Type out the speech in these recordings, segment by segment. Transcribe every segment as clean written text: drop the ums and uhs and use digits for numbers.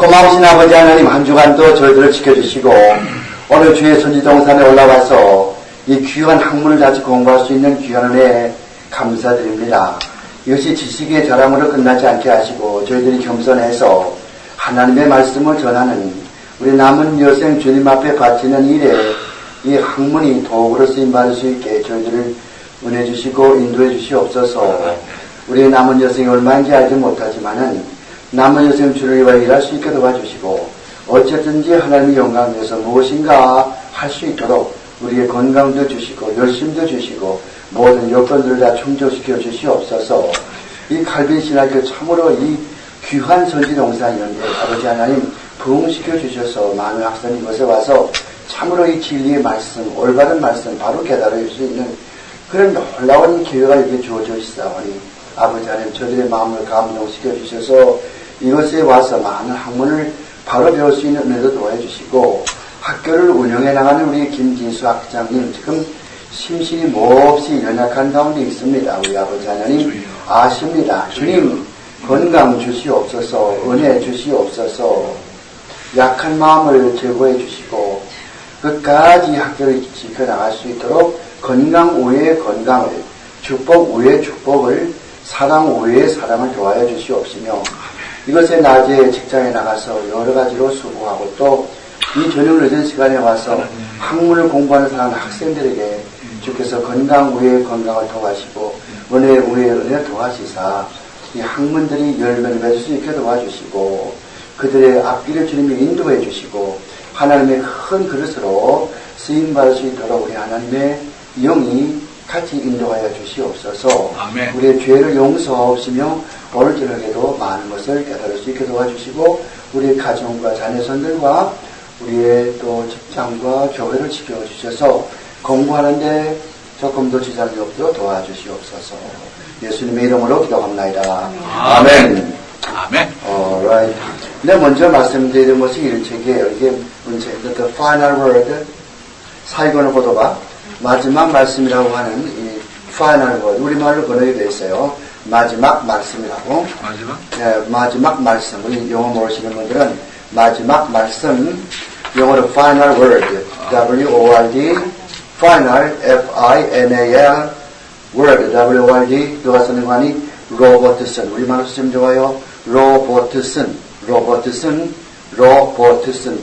고마우신 아버지 하나님, 한 주간도 저희들을 지켜주시고 오늘 주의 선지동산에 올라와서 이 귀한 학문을 다시 공부할 수 있는 귀한 은혜에 감사드립니다. 이것이 지식의 자랑으로 끝나지 않게 하시고 저희들이 겸손해서 하나님의 말씀을 전하는 우리 남은 여생 주님 앞에 바치는 일에 이 학문이 도구로 쓰임받을 수 있게 저희들을 은혜 주시고 인도해 주시옵소서. 우리의 남은 여생이 얼마인지 알지 못하지만은 남은 여생 주를 위하여 일할 수 있게 도와주시고 어쨌든지 하나님의 영광을 위해서 무엇인가 할 수 있도록 우리의 건강도 주시고 열심도 주시고 모든 여건들을 다 충족시켜 주시옵소서. 이 칼빈 신학교 참으로 이 귀한 선지동산이었는데 아버지 하나님 부흥시켜 주셔서 많은 학생이 이곳에 와서 참으로 이 진리의 말씀, 올바른 말씀 바로 깨달아 줄 수 있는 그런 놀라운 기회가 이렇게 주어져 있사오니 아버지 하나님 저들의 마음을 감동시켜 주셔서 이것에 와서 많은 학문을 바로 배울 수 있는 은혜도 도와주시고 학교를 운영해 나가는 우리 김진수 학장님 지금 심신이 몹시 연약한 가운데 있습니다. 우리 아버지 하나님 아십니다. 주님 건강 주시옵소서, 은혜 주시옵소서, 약한 마음을 제거해 주시고 끝까지 학교를 지켜나갈 수 있도록 건강 우에 건강을, 축복 우에 축복을, 사랑 우에 사랑을 도와여 주시옵시며 이것에 낮에 직장에 나가서 여러 가지로 수고하고 또 이 저녁 늦은 시간에 와서 학문을 공부하는 사람 학생들에게 주께서 건강 우에 건강을 도와주시고 은혜 우에 은혜를 도와주시사 이 학문들이 열매를 맺을 수 있게 도와주시고 그들의 앞길을 주님이 인도해 주시고 하나님의 큰 그릇으로 쓰임받을 수 있도록 우리 하나님의 영이 같이 인도하여 주시옵소서. 아멘. 우리의 죄를 용서하시며 오늘 저녁에도 많은 것을 깨달을 수 있게 도와주시고 우리의 가정과 자녀선들과 우리의 또 직장과 교회를 지켜주셔서 공부하는데 조금 더 지장이 없도록 도와주시옵소서. 예수님의 이름으로 기도합나이다. 아멘. 아멘. Alright. 근데 먼저 말씀드리는 것이 이런 책이에요. 이게 문제입니다. The Final Word, 사이건을 보도가 마지막 말씀이라고 하는 이 Final Word, 우리말로 번역이 되어 있어요. 마지막 말씀이라고. 마지막? 네, 마지막 말씀. 우리 영어 모르시는 분들은 마지막 말씀, 영어로 Final Word, W-O-R-D, Final, F-I-N-A-L, Word, W-O-R-D, 누가 쓰는 거 아니? 로버트슨. 우리말로 쓰면 좋아요. 로버트슨.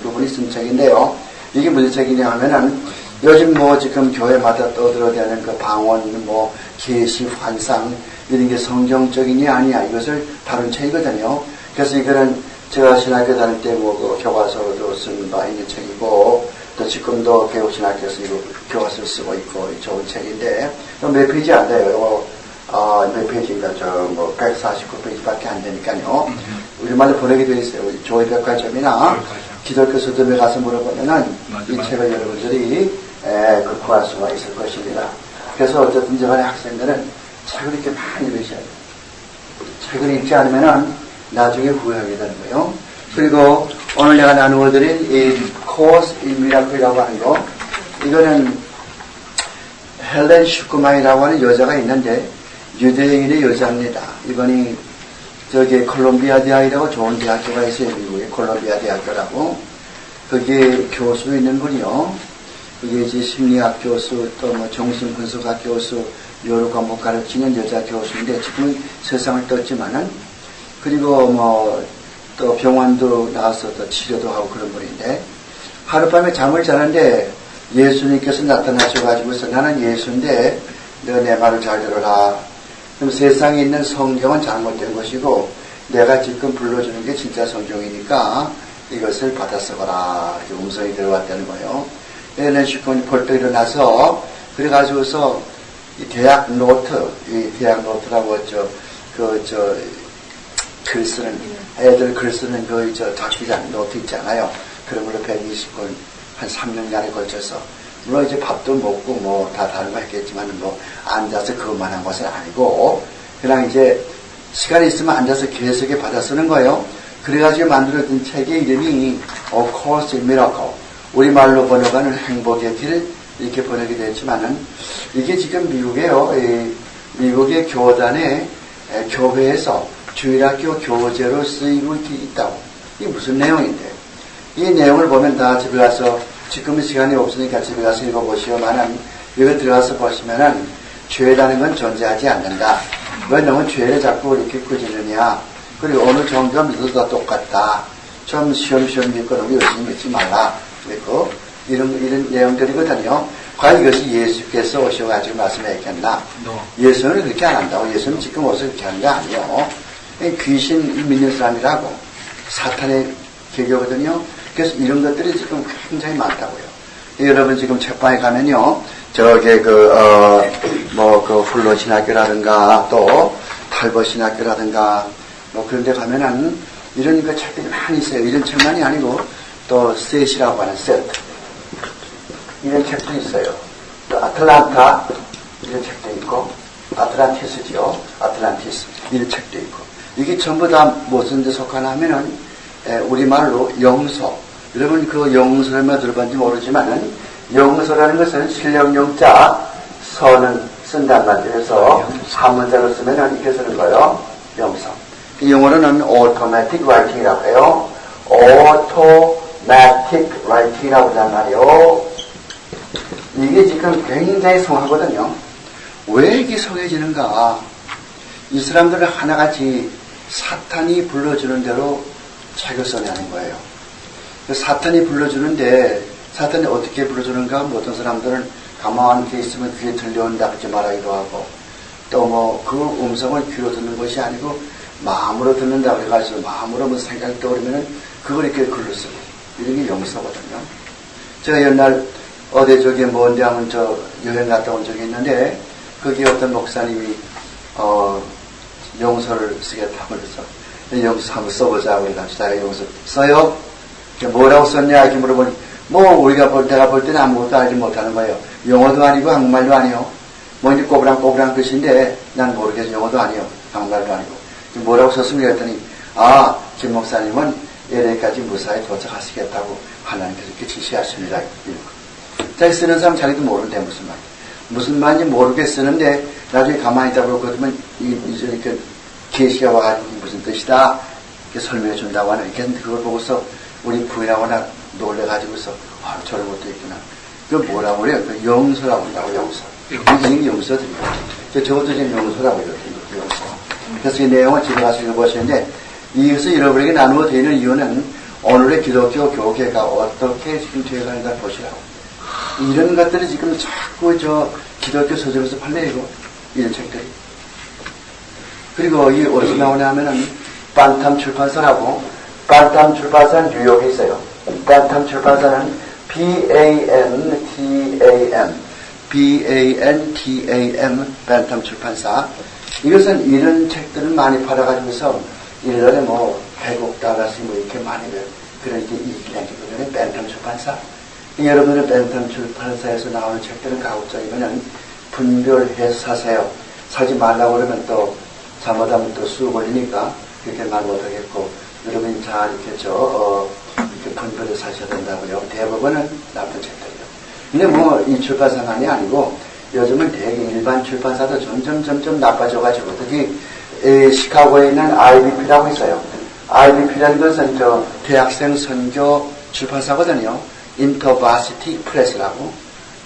그분이 쓴 책인데요. 이게 무슨 책이냐 하면은 요즘 뭐 지금 교회마다 떠들어대는 그 방언, 뭐 계시, 환상 이런 게 성경적이니 아니야 이것을 다룬 책이거든요. 그래서 이거는 제가 신학교 다닐 때 뭐 그 교과서도 쓴 바 있는 책이고 또 지금도 개혁신학교에서 이거 교과서를 쓰고 있고 좋은 책인데 몇 페이지 안 돼요. 몇 페이지인가 뭐 149페이지밖에 안 되니까요. 우리말로 번역이 되어 있어요. 조의 백화점이나 기독교 서점에 가서 물어보면은 이 책을 여러분들이 구할 수가 있을 것입니다. 그래서 어쨌든지 간에 학생들은 책을 이렇게 많이 읽으셔야 돼요. 책을 읽지 않으면은 나중에 후회하게 되는 거예요. 그리고 오늘 내가 나누어드린 이 코스 인 미라클이라고 하는 거, 이거는 헬렌 슈크만이라고 하는 여자가 있는데 유대인의 여자입니다. 이번이 저기 콜롬비아 대학이라고 좋은 대학교가 있어요. 미국의 콜롬비아 대학교라고. 거기에 교수 있는 분이요. 그게 이제 심리학 교수, 또 뭐 정신분석학 교수, 여러 과목 가르치는 여자 교수인데 지금은 세상을 떴지만은 그리고 뭐 또 병원도 나와서 또 치료도 하고 그런 분인데 하룻밤에 잠을 자는데 예수님께서 나타나셔가지고서 나는 예수인데 너 내 말을 잘 들어라. 그럼 세상에 있는 성경은 잘못된 것이고 내가 지금 불러주는 게 진짜 성경이니까 이것을 받아 써거라. 이렇게 음성이 들어왔다는 거예요. 헬렌 슈크만이 벌떡 일어나서 그래가지고서 이 대학 노트, 이 대학 노트라고 글 쓰는, 애들 글 쓰는 작기장 노트 있잖아요. 그런 걸로 120권, 한 3년간에 걸쳐서. 물론 이제 밥도 먹고 뭐 다 다른 거 했겠지만 뭐 앉아서 그것만 한 것은 아니고, 그냥 이제 시간이 있으면 앉아서 계속에 받아 쓰는 거예요. 그래가지고 만들어진 책의 이름이 A Course in Miracle. 우리말로 번역하는 행복의 길, 이렇게 번역이 됐지만은, 이게 지금 미국의 교단의 교회에서 주일학교 교재로 쓰이고 있다고. 이게 무슨 내용인데? 이 내용을 보면 다 집에 가서, 지금은 시간이 없으니까 집에 가서 읽어보시오만은, 여기 들어가서 보시면은, 죄라는 건 존재하지 않는다. 왜 너무 죄를 자꾸 이렇게 꾸짖느냐. 그리고 어느 종교가 믿어도 다 똑같다. 좀 쉬엄쉬엄 믿고 너무 열심히 믿지 말라. 그리고 이런 내용들이거든요. 과연 이것이 예수께서 오셔가지고 말씀했겠나? 예수는 그렇게 안 한다고. 예수는 지금 오셔서 그렇게 하는 게 아니에요. 귀신 믿는 사람이라고. 사탄의 계교거든요. 그래서 이런 것들이 지금 굉장히 많다고요. 여러분 지금 책방에 가면요. 저게 훌론 신학교라든가 또 탈버 신학교라든가 뭐 그런 데 가면은 이런 그 책들이 많이 있어요. 이런 책만이 아니고 또 셋이라고 하는 셋. 이런 책도 있어요. 또 아틀란타 이런 책도 있고 아틀란티스지요. 아틀란티스 이런 책도 있고 이게 전부 다 무슨 데 속하나 하면은 우리말로 영서. 여러분 그 영서를 들어봤는지 모르지만은 영서라는 것은 실력용자 서는 쓴단 말이에요. 그래서 한 문장을 쓰면은 이렇게 쓰는 거예요. 영서. 영어로는 automatic writing이라고 해요. automatic writing이라고 한단 말이에요. 이게 지금 굉장히 성하거든요. 왜 이게 성해지는가? 이 사람들은 하나같이 사탄이 불러주는 대로 책을 써내는 거예요. 사탄이 불러주는데 사탄이 어떻게 불러주는가? 뭐 어떤 사람들은 가만히 이렇게 있으면 귀에 들려온다 그렇게 말하기도 하고 또 뭐 그 음성을 귀로 듣는 것이 아니고 마음으로 듣는다 그래가지고 마음으로 뭐 생각이 떠오르면은 그걸 이렇게 글로 쓰고 이런 게 영서거든요. 제가 옛날 어디 저기 먼데 하면 저 여행 갔다 온 적이 있는데 거기 어떤 목사님이 영서를 쓰겠다고 그래서 영서 한번 써보자고 그래가지고 자기가 영서 써요? 뭐라고 썼냐 이렇게 물어보니 뭐 내가 볼 때는 아무것도 알지 못하는 거예요. 영어도 아니고 한국말도 아니요. 뭐 이제 꼬부랑꼬부랑 뜻인데 난 모르겠어. 영어도 아니요. 한국말도 아니고 뭐라고 썼습니까 했더니 김 목사님은 LA까지 무사히 도착하시겠다고 하나님께서 이렇게 지시하십니다. 자, 쓰는 사람 자기도 모르는데 무슨 말인지 모르게 쓰는데 나중에 가만히 있다 보고 그러면 이제 이렇게 계시가 와가지고 무슨 뜻이다 이렇게 설명해 준다고 하는 이렇게 그걸 보고서 우리 부인하고나 놀래가지고서 저런 것도 있구나. 그걸 뭐라고 그래요? 그 영서라고 한다고 영서. 이게 영서들이에요. 저것도 지금 영서라고 해요. 영서. 그래서 이 내용을 집에 가서 읽어보시는데 이것을 잃어버리게 나누어 되어 있는 이유는 오늘의 기독교 교계가 어떻게 지금 되어가는가 보시라고. 이런 것들이 지금 자꾸 기독교 서적에서 팔려있고 이런 책들이. 그리고 이 어디서 나오냐 하면은 반탐 출판사라고 반탐 출판사는 뉴욕에 있어요. 반탐 출판사는 B-A-N-T-A-M 반탐 출판사. 이것은 이런 책들을 많이 팔아가지고서 1년에 뭐 100억 달러씩 뭐 이렇게 많이 그런 게 이익이 나기거든요. 반탐 출판사. 여러분은 반탐 출판사에서 나오는 책들은 가급적이면은 분별해서 사세요. 사지 말라고 그러면 또 잘못하면 또 수고 걸리니까 그렇게 말 못하겠고 여러분이 잘 이렇게 이렇게 분별해서 사셔야 된다고요. 대부분은 나쁜 책들이요. 근데 뭐 이 출판사만이 아니고 요즘은 되게 일반 출판사도 점점 나빠져가지고 특히 시카고에 있는 IBP라고 있어요. IBP라는 것은 대학생 선교 출판사거든요. 인터바시티 프레스라고.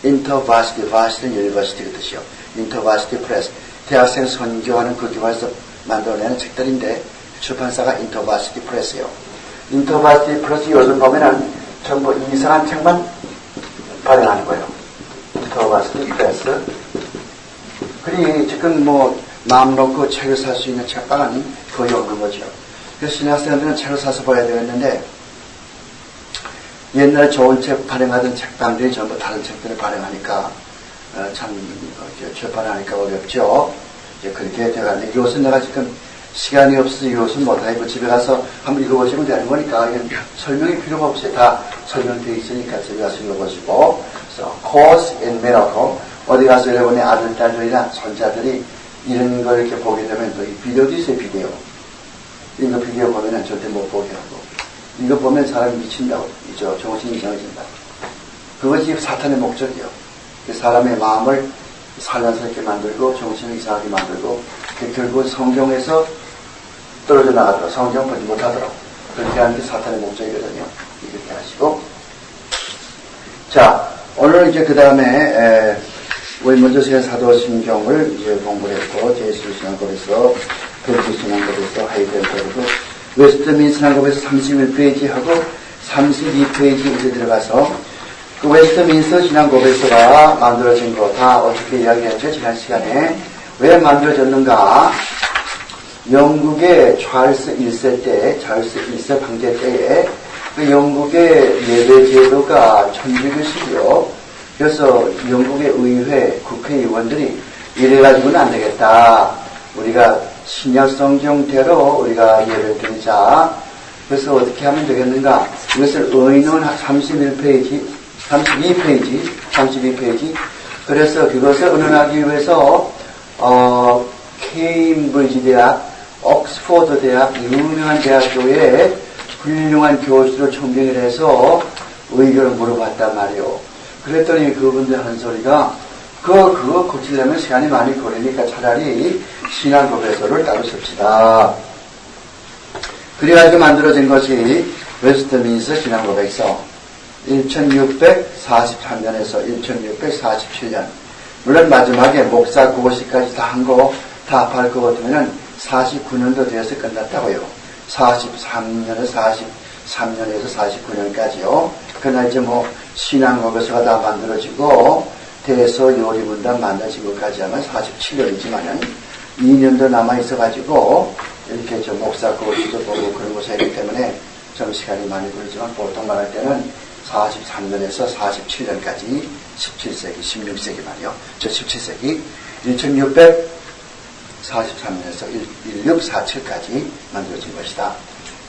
인터바시티, 바시티는 유니버시티 그 뜻이요. 인터바시티 프레스. 대학생 선교하는 그 기관에서 만들어내는 책들인데 출판사가 인터바시티 프레스예요. 인터바시티 프레스 요즘 보면은 전부 이상한 책만 발행하는 거예요. 인터바시티 프레스. 그리 지금 뭐 마음 놓고 책을 살 수 있는 책방은 거의 없는 거죠. 그래서 신학생들은 책을 사서 봐야 되겠는데 옛날 좋은 책 발행하던 책방들이 전부 다른 책들을 발행하니까 참 출판하니까 어렵죠. 이제 그렇게 돼가는데 이것은 내가 지금 시간이 없어서 이것은 못하고 집에 가서 한번 읽어보시면 되는 거니까 설명이 필요가 없어요. 다 설명되어 있으니까 집에 가서 읽어보시고. 그래서 Course in Miracle 어디 가서 여러분의 아들, 딸들이나 손자들이 이런 걸 이렇게 보게 되면 또 이 비디오도 있어요. 비디오. 이거 비디오 보면은 절대 못 보게 하고 이거 보면 사람이 미친다고 정신이 이상해진다고. 그것이 사탄의 목적이요. 사람의 마음을 산란스럽게 만들고 정신을 이상하게 만들고 결국 성경에서 떨어져 나가더라고. 성경 보지 못하더라고. 그렇게 하는 게 사탄의 목적이거든요. 이렇게 하시고. 자, 오늘 이제 그 다음에, 우리 먼저 사도신경을 이제 공부를 했고, 제수신앙법에서, 벨트신앙법에서, 하이델berg에서, 웨스트민스터신앙법에서 31페이지하고 32페이지 이제 들어가서, 그 웨스트민스터 신앙법에서가 만들어진 거 다 어떻게 이야기했죠? 지난 시간에. 왜 만들어졌는가? 영국의 찰스 1세 때, 찰스 1세 황제 때에 그 영국의 예배 제도가 천주교식이요. 그래서 영국의 의회, 국회의원들이 이래가지고는 안 되겠다. 우리가 신약 성경대로 우리가 예배를 드리자. 그래서 어떻게 하면 되겠는가? 이것을 의논 32페이지. 그래서 그것을 의논하기 위해서, 케임브리지 대학, 옥스포드 대학, 유명한 대학교에 훌륭한 교수를 청빙을 해서 의견을 물어봤단 말이요. 그랬더니 그분들 하는 소리가, 그거 고치려면 시간이 많이 걸리니까 차라리 신앙법에서를 따로 씁시다. 그래가지고 만들어진 것이 웨스트민스터 신앙법에서 1643년에서 1647년. 물론 마지막에 목사 고시까지 다 한 거, 다 합할 것 같으면은 49년도 되어서 끝났다고요. 43년에서 49년까지요. 그러나 이제 뭐 신앙법에서가 다 만들어지고 대서 요리문단 만들어진 것까지 하면 47년이지만은 2년도 남아 있어가지고 이렇게 저 목사 고시도 보고 그런 것이 있기 때문에 좀 시간이 많이 걸리지만 보통 말할 때는 43년에서 47년까지 17세기, 16세기 말이요. 저 17세기 1643년에서 1647까지 만들어진 것이다.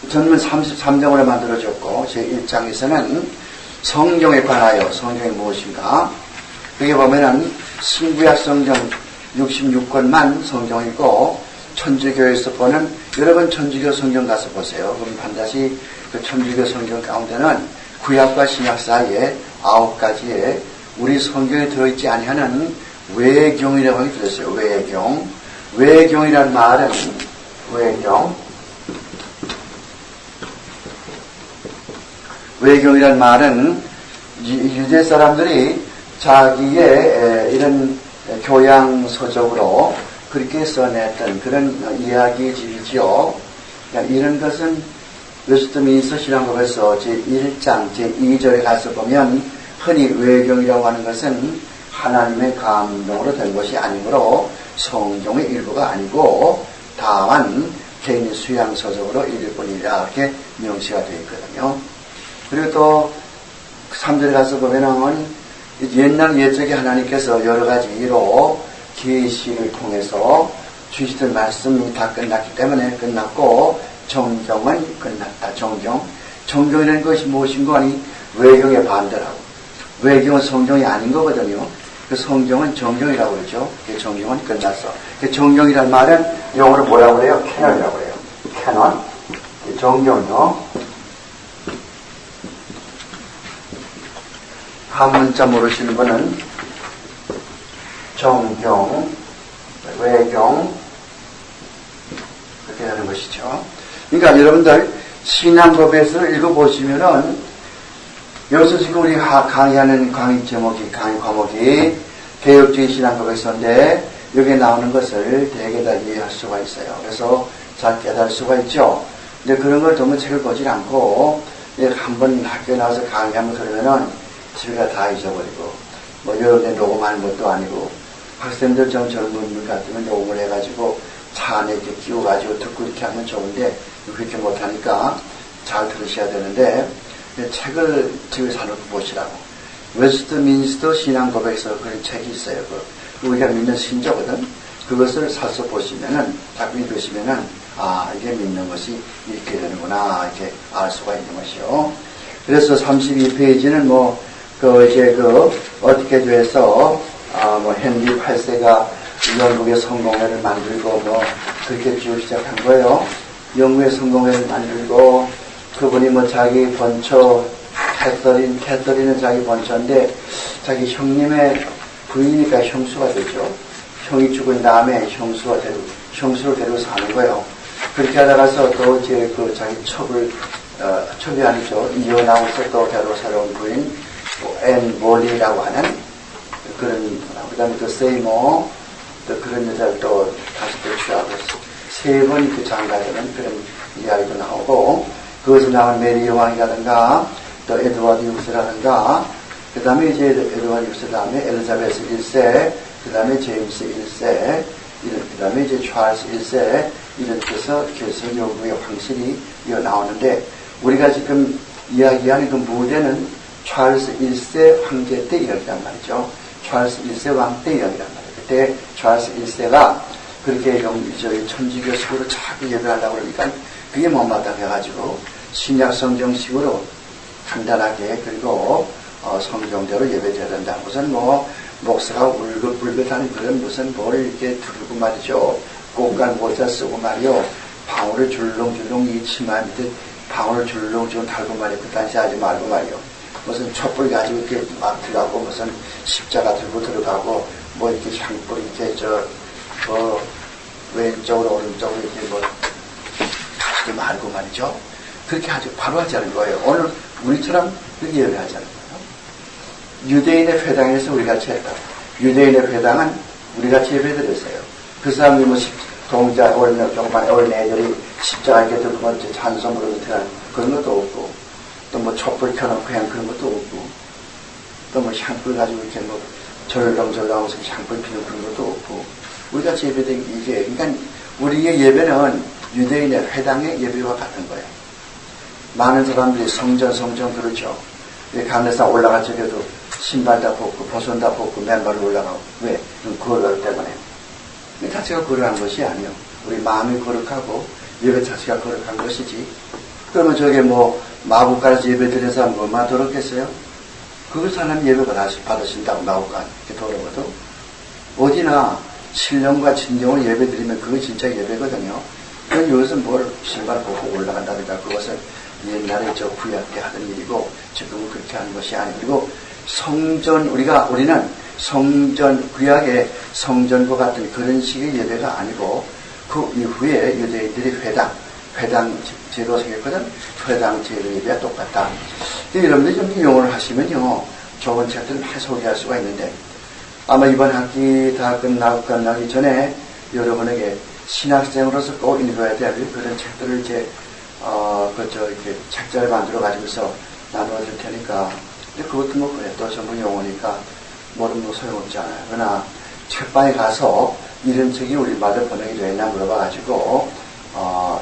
전문 33장으로 만들어졌고 제1장에서는 성경에 관하여 성경이 무엇인가? 여기 보면은 신구약 성경 66권만 성경이고 천주교에서 보는 여러분 천주교 성경 가서 보세요. 그럼 반드시 그 천주교 성경 가운데는 구약과 신약 사이에 9가지의 우리 성경에 들어있지 아니하는 외경이라고 하게 들었어요. 외경. 외경이란 말은 외경이란 말은 유대 사람들이 자기의 이런 교양서적으로 그렇게 써냈던 그런 이야기집이지요. 그러니까 이런 것은 웨스트민스터 신앙법에서 제1장 제2절에 가서 보면 흔히 외경이라고 하는 것은 하나님의 감동으로 된 것이 아니므로 성경의 일부가 아니고 다만 개인 수양서적으로 읽을 뿐이라 이렇게 명시가 되어 있거든요. 그리고 또 3절에 가서 보면은 옛날 옛적에 하나님께서 여러 가지로 계시를 통해서 주시던 말씀이 다 끝났기 때문에 끝났고 정경은 끝났다. 정경이라는 것이 무엇인고 하니 외경의 반대라고. 외경은 성경이 아닌 거거든요. 그 성경은 정경이라고 그러죠. 그 정경은 끝났어. 그 정경이란 말은 영어로 뭐라고 그래요? 캐논이라고 그래요. 캐논. 정경요. 한문자 모르시는 분은 정경, 외경 그렇게 하는 것이죠. 그러니까 여러분들 신앙법에서 읽어보시면은 여기서 지금 우리 강의하는 강의 과목이 개혁주의 신앙법에서인데 여기에 나오는 것을 대개 다 이해할 수가 있어요. 그래서 잘 깨달을 수가 있죠. 근데 그런 걸 너무 책을 보질 않고 한번 학교에 나와서 강의 한번 들으면은 집에가 다 잊어버리고 뭐 여러분들 녹음하는 것도 아니고 학생들 좀 젊은 분 같으면 녹음을 해가지고 차 안에 이렇게 끼워가지고 듣고 이렇게 하면 좋은데 그렇게 못하니까 잘 들으셔야 되는데 책을 집에 사놓고 보시라고. 웨스트민스터 신앙법에서 그런 책이 있어요. 우리가 믿는 신조거든. 그것을 사서 보시면은 딱 읽으시면은 이게 믿는 것이 이렇게 되는구나 이렇게 알 수가 있는 것이요. 그래서 32페이지는 어떻게 돼서 헨리 8세가 영국의 성공회를 만들고 그렇게 쭉 시작한 거예요. 영국의 성공회를 만들고 그분이 자기 번처 캐서린은 자기 번처인데 자기 형님의 부인이니까 형수가 되죠. 형이 죽은 다음에 형수를 데리고 사는 거예요. 그렇게 하다가서 또 이제 그 자기 첩이 아니죠. 이혼하고서 또 새로 새로운 부인, 앤 몰리라고 하는 그런, 그 다음에 또 세이모, 또 그런 여자를 또 다시 또 취하고 세 번 그 장가되는 그런 이야기도 나오고, 그것에 나온 메리 여왕이라든가, 또 에드워드 6세라든가, 그 다음에 이제 에드워드 6세 다음에 엘리자베스 1세, 그 다음에 제임스 1세, 그 다음에 이제 찰스 1세, 이렇게 해서 결선 요구의 황실이 이어 나오는데, 우리가 지금 이야기하는 그 무대는 찰스 1세 황제 때 이야기란 말이죠. 찰스 1세 왕 때 이야기란 말이에요. 그때 찰스 1세가 그렇게 저희 천주교식으로 자꾸 예배를 하려고 그러니까 그게 못마땅 해가지고 신약 성경식으로 간단하게 그리고 성경대로 예배드려야 된다. 무슨 목사가 울긋불긋하는 그런 무슨 뭘 이렇게 두르고 말이죠. 꽃간 모자 쓰고 말이요. 방울을 줄렁줄렁 이 치마 밑에 방울을 줄렁줄렁 달고 말이요. 그딴 시 하지 말고 말이요. 무슨 촛불 가지고 이렇게 막 들어가고 무슨 십자가 들고 들어가고 뭐 이렇게 향불 이렇게 왼쪽으로 오른쪽으로 이렇게 가지도 말고 말이죠. 그렇게 아주 바로 하지 않은 거예요. 오늘 우리처럼 그렇게 예배하지 않은 거예요. 유대인의 회당에서 우리 같이 했다. 유대인의 회당은 우리 같이 예배드렸어요. 그 사람이 동자 조그만 어린 애들이 십자가 이렇게 들고 찬송으로 들어가는 그런 것도 없고, 또 촛불 켜놓고 그냥 그런 것도 없고, 또 향불 가지고 이렇게 절렁절렁 하면서 향불 피는 그런 것도 없고, 우리 같이 예배된 이게, 그러니까 우리의 예배는 유대인의 회당의 예배와 같은 거예요. 많은 사람들이 성전 그렇죠. 강례산 올라갈 적에도 신발 다 벗고 벗은 다 벗고 맨발로 올라가고. 왜? 거룩 때문에. 이 자체가 거룩한 것이 아니요. 우리 마음이 거룩하고 예배 자체가 거룩한 것이지. 그러면 저게 마국간에서 예배 드린 사람 얼마나 더럽겠어요? 그걸 사람 예배 받으신다고 마국간 이렇게 더러워도 어디나 신령과 진정으로 예배 드리면 그거 진짜 예배거든요. 그건 여기서 신발 벗고 올라간다든가 그것은 옛날에 구약 때 하던 일이고 지금은 그렇게 하는 것이 아니고, 그리고 우리는 성전, 구약의 성전과 같은 그런 식의 예배가 아니고 그 이후에 유대인들이 회당 제로 생겼거든. 회당 제로 예배가 똑같다. 여러분들이 좀 이용을 하시면요 좋은 책들을 많이 소개할 수가 있는데, 아마 이번 학기 다 끝나기 전에 여러분에게 신학생으로서 꼭 읽어야 될 그런 책들을 이제 이렇게 책자를 만들어 가지고서 나누어 줄 테니까. 근데 그것도 그래. 또 전문 용어니까 모르면 소용없지 않아요. 그러나 책방에 가서 이런 책이 우리말로 번역이 되어 있나 물어봐가지고,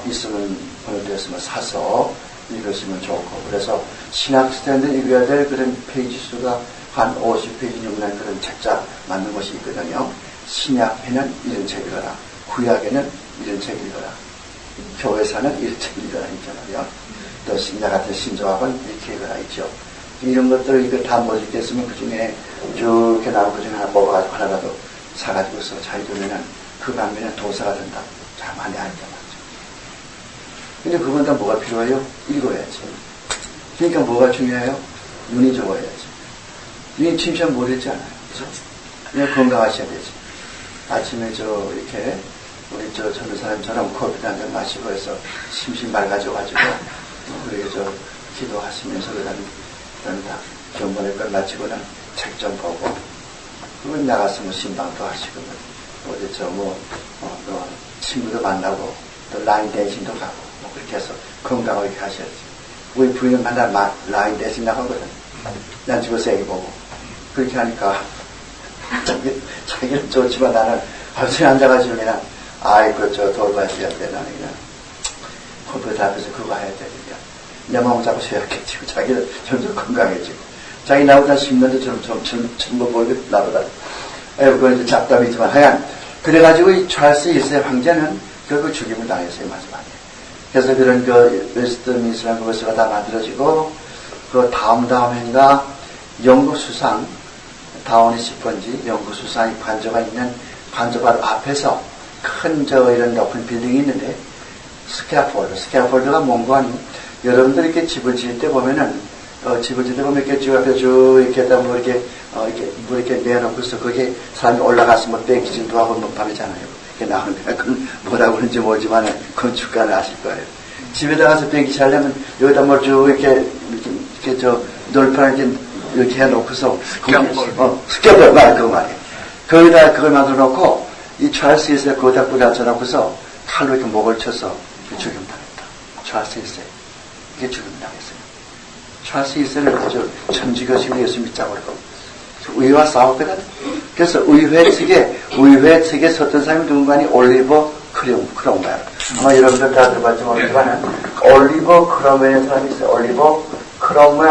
있으면 번역되었으면 사서 읽으시면 좋고, 그래서 신학생들 읽어야 될 그런 페이지 수가 한 50페이지 정도의 그런 책자 만든 것이 있거든요. 신약에는 이런 책 읽어라. 구약에는 이런 책 읽어라. 교회사는 이런 책 읽어라. 있죠 말이야. 또 신약 같은 신조학은 이렇게 읽어라. 있죠. 이런 것들을 이거 다 못 읽겠으면 그 중에 쭉 이렇게 나온 그 중에 하나 뽑아가지고 하나라도 사가지고서 잘 읽으면은 그 반면에 도사가 된다. 잘 많이 알게 말이죠. 근데 그건 다 뭐가 필요해요? 읽어야지. 그러니까 뭐가 중요해요? 눈이 좋아야지. 눈이 침샘 모르지 않아요. 그죠? 그냥 건강하셔야 되지. 아침에 이렇게 우리 젊은 사람처럼 커피 한 잔 마시고 해서 심심 맑아져가지고 그렇게 기도하시면서 그다음에 다 경건의 걸 마치고는 책 좀 보고, 그건 나가서 신방도 하시고, 어디 친구도 만나고, 또 라인 댄싱도 가고, 그렇게 해서 건강하게 하셔야지. 우리 부인은 맨날 라인 댄싱 나가거든. 난 집에서 애기 보고. 그렇게 하니까, 자기는 좋지만 나는 하루에 앉아가지고 그냥, 돌봐야지, 나는 그냥, 컴퓨터 앞에서 그거 해야 되니까. 내 마음 자꾸 쇠약해지고, 자기는 점점 건강해지고, 자기 나보다 10년도 젊어 보이고, 나보다. 그건 이제 잡담이지만, 하여간, 그래가지고 이 찰스 1세 황제는 결국 죽임을 당했어요, 마지막에. 그래서 그런 웨스트민스터라는 그것가 다 만들어지고, 그 다음 해인가, 영국 수상, 다운이 10번지, 영국 수상이 관저가 있는, 관저 바로 앞에서 큰 이런 높은 빌딩이 있는데, 스캐폴드가 뭔가 아니, 여러분들 이렇게 집을 지을 때 보면은, 집을 지을 때 보면 이렇게 쭉 앞에 쭉 이렇게 하다 이렇게 내놓고서 거기에 사람이 올라가서 땡기질도 하고 하잖아요. 이렇게 나오는 거야. 그건 뭐라고 그런지 모르지만 건축가는 아실 거예요. 집에다 가서 변기 차려면 여기다 뭐 쭉 이렇게 저 놀판을 이렇게 해놓고서 습격볼 말 그거 말이에요. 거기다 그걸 만들어 놓고 이 찰스 1세 거기다 뿌려쳐 놓고서 칼로 이렇게 목을 쳐서 죽임당했다. 찰스 1세 이게 죽임당했어요. 찰스 1세를 아주 천지교식으로 예수 믿자고 그러고 의회와 싸웠거든. 그래서 의회 측에 섰던 사람이 누군가니 올리버 크롬웰. 아마 여러분들 다 들어봤지 모르지만 올리버 크롬웰이라는 사람이 있어요. 올리버 크롬웰.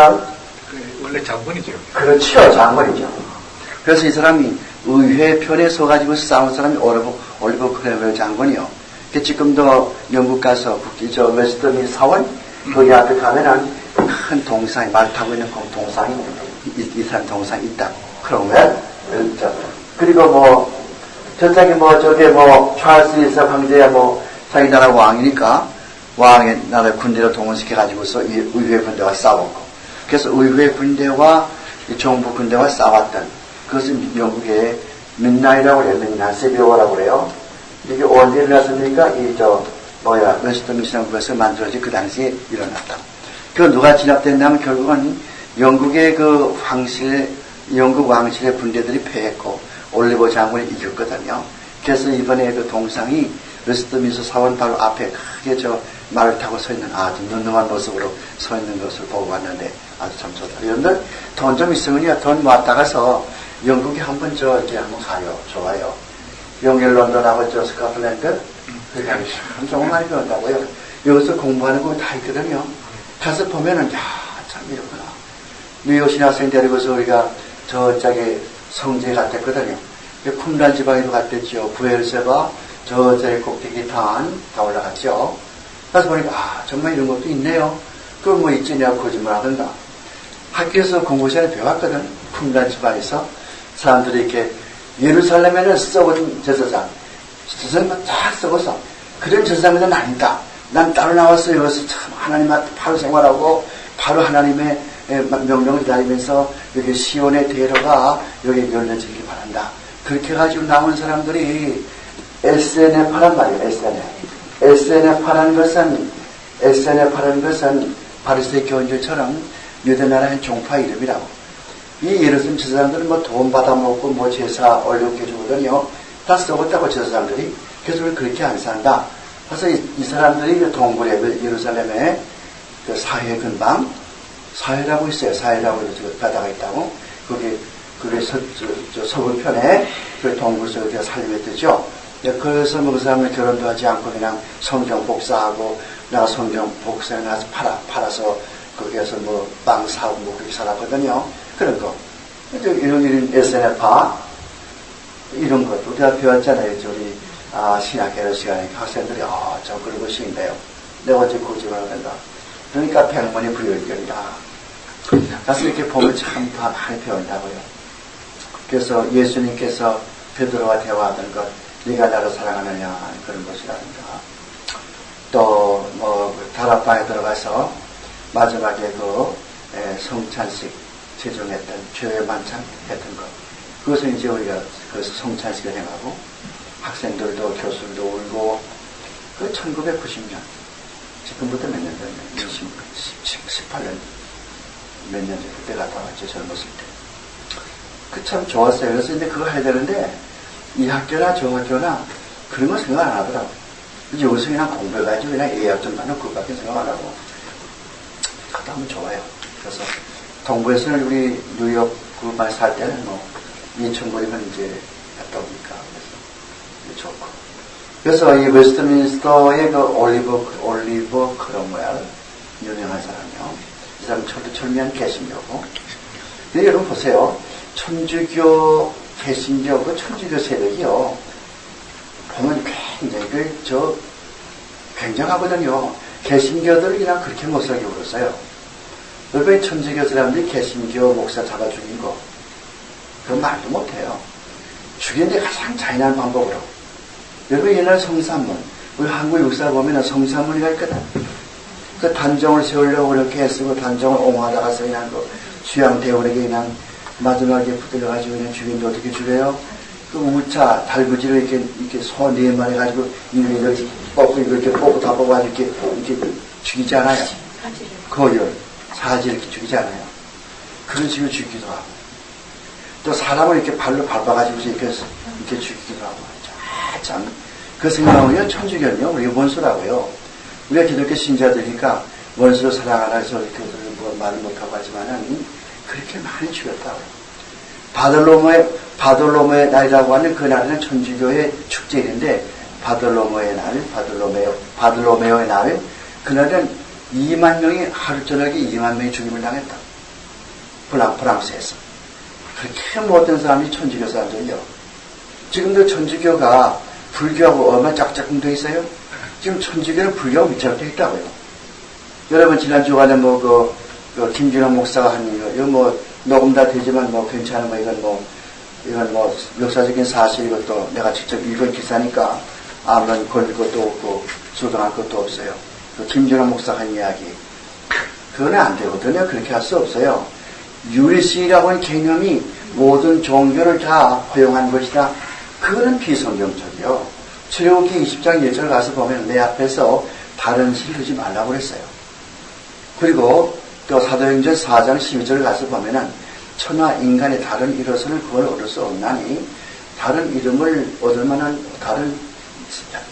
원래 장군이죠. 그렇죠. 장군이죠. 그래서 이 사람이 의회 편에 서가지고 싸운 사람이 올리버 크롬웰 장군이요. 지금도 영국 가서 저 웨스트민스터 사원 거기 앞에 가면은 큰 동상이 말 타고 있는 동상이 이 사람 동상이 있다고. 크롬웰. 그리고 뭐 전작이 뭐 저게 뭐 찰스 1세 황제야 뭐 자기 나라 왕이니까 왕의 나라 군대를 동원시켜 가지고서 이 의회 군대와 싸웠고 그래서 의회 군대와 이 정부 군대와 싸웠던 그것은 영국의 민나이라고 그래요. 민나 세비오라고 그래요. 이게 언제 일어났습니까? 웨스트민스터에서 만들어진 그 당시에 일어났다. 그 누가 진압됐냐면 결국은 영국의 그 영국 왕실의 군대들이 패했고 올리버 장군이 이겼거든요. 그래서 이번에 그 동상이 웨스트민스터 사원 바로 앞에 크게 저 말을 타고 서 있는 아주 눈능한 모습으로 서 있는 것을 보고 왔는데 아주 참 좋다. 여러분들 돈 좀 있으면요. 돈 모았다 가서 영국에 한번 이렇게 한번 가요. 좋아요. 영일 런던하고 저 스코틀랜드 그게 참 좋은 많이 배운다고요. 여기서 공부하는 거 다 있거든요. 가서 보면은 참 이렇구나. 뉴욕 신학생 데리고서 우리가 저쪽에 성지에 갔댔거든요. 쿰란 지방에도 갔댔죠. 부엘세바, 저쪽에 꼭대기 다 올라갔죠. 그래서 보니까, 정말 이런 것도 있네요. 그걸 뭐 있지, 내가 거짓말 하던가. 학교에서 공부 시간에 배웠거든. 쿰란 지방에서. 사람들이 이렇게, 예루살렘에는 썩은 제사장. 제사장만 쫙 썩어서, 그런 제사장은 아니다. 난 따로 나왔어. 여기서 참 하나님한테 바로 생활하고, 바로 하나님의 명령을 기다리면서 여기 시온에 데려가 여기 열려지길 바란다. 그렇게 해가지고 나온 사람들이 SNF란 말이에요. SNF라는 것은 바리새인 교인들처럼 유대나라의 종파 이름이라고. 이 예루살렘 제사장들은 뭐 돈 받아먹고 뭐 제사 어렵게 주거든요. 다 썩었다고 제사장들이. 그래서 우리 그렇게 안 산다. 그래서 이 사람들이 동굴에 예루살렘에 그 사회 근방 사회라고 있어요. 사회라고 바다가 있다고. 그게 서부편에 그 동굴 속에 살림에 뜨죠. 그래서 뭐 그 사람은 결혼도 하지 않고 그냥 성경 복사하고 내가 성경 복사해 놔서 팔아서 거기에서 뭐 빵 사고 뭐 그렇게 살았거든요. 그런 거. 이런 SNF파 이런 것도 우리가 배웠잖아요. 우리 신학개론 시간에 학생들이 저 그런 것이 있네요. 내가 어째 고집을 한다. 그러니까 백문이 불여일견이다. 그래서 이렇게 보면 참 다 많이 배운다고요. 그래서 예수님께서 베드로와 대화하던 것, 네가 나를 사랑하느냐 그런 것이라든가 또 뭐 다락방에 들어가서 마지막에 그 성찬식 제정했던 죄의 만찬 했던 것 그것은 이제 우리가 그래서 성찬식을 행하고 학생들도 교수들도 울고 그 1990년 지금부터 몇 년 전에 18년 몇 년 전에 그때 갔다 왔죠. 젊었을 때. 그 참 좋았어요. 그래서 이제 그거 해야 되는데 이 학교나 저 학교나 그런 거 생각 안 하더라고. 이제 여기서 그냥 공부해가지고 그냥 예약 좀 받는 그거밖에 생각 안 하고 갔다 하면 좋아요. 그래서 동부에서는 우리 뉴욕 그만 살 때는 뭐 2,000불이면 이제 갔다 오니까 그래서 좋고. 그래서 이 웨스트민스터의 그 올리버 크롬웰 유명한 사람이요. 이 사람 철두철미한 개신교고. 근데 여러분 보세요. 천주교, 개신교, 그 천주교 세력이요. 보면 굉장히 굉장하거든요. 개신교들을 그냥 그렇게 못 살게 울었어요. 여러분 천주교 사람들이 개신교 목사 잡아 죽인 거. 그건 말도 못해요. 죽이는데 가장 잔인한 방법으로. 여러분 옛날 성산문, 우리 한국 역사 보면 성산문이가 있거든. 그 단정을 세우려고 그렇게 애쓰고 단정을 옹호하다가서 그냥 그 수양대원에게 그냥 마지막에 붙들려가지고 그냥 죽이는데 어떻게 죽여요? 그 우차 달구지를 이렇게 소 4마리 가지고 이렇게 뽑고 이렇게 뽑고 다 뽑아가지고 이렇게 죽이지 않아요. 거열, 사지 이렇게 죽이지 않아요. 그런 식으로 죽이기도 하고. 또 사람을 이렇게 발로 밟아가지고 이렇게 죽이기도 하고. 참, 그 생각하면 천주교는요, 우리가 원수라고요. 우리가 기독교 신자들이니까 원수를 사랑하라 해서 이렇게 뭐 말을 못하고 하지만은 그렇게 많이 죽였다고요. 바돌로모의 날이라고 하는 그 날은 천주교의 축제인데, 바돌로모의 날, 그날은 2만 명이 하루 저녁에 2만 명이 죽임을 당했다. 프랑스에서. 그렇게 못된 사람이 천주교 사람들이요. 지금도 천주교가 불교하고 얼마나 짝짝꿍 돼 있어요? 지금 천주교는 불교하고 밑잡혀 있다고요. 여러분, 지난 주간에 김준호 목사가 한 이거 녹음 다 되지만 괜찮은 이건 역사적인 사실 이것도 내가 직접 읽은 기사니까 아무런 걸릴 것도 없고 수동할 것도 없어요. 김준호 목사 한 이야기. 그건 안 되거든요. 그렇게 할 수 없어요. 유리신이라고 하는 개념이 모든 종교를 다 허용한 것이다. 그거는 비성경적이요. 출애굽기 20장 1절 가서 보면 내 앞에서 다른 신을 두지 말라고 그랬어요. 그리고 또 사도행전 4장 12절 가서 보면은 천하 인간의 다른 이로서는 그걸 얻을 수 없나니 다른 이름을 얻을 만한 다른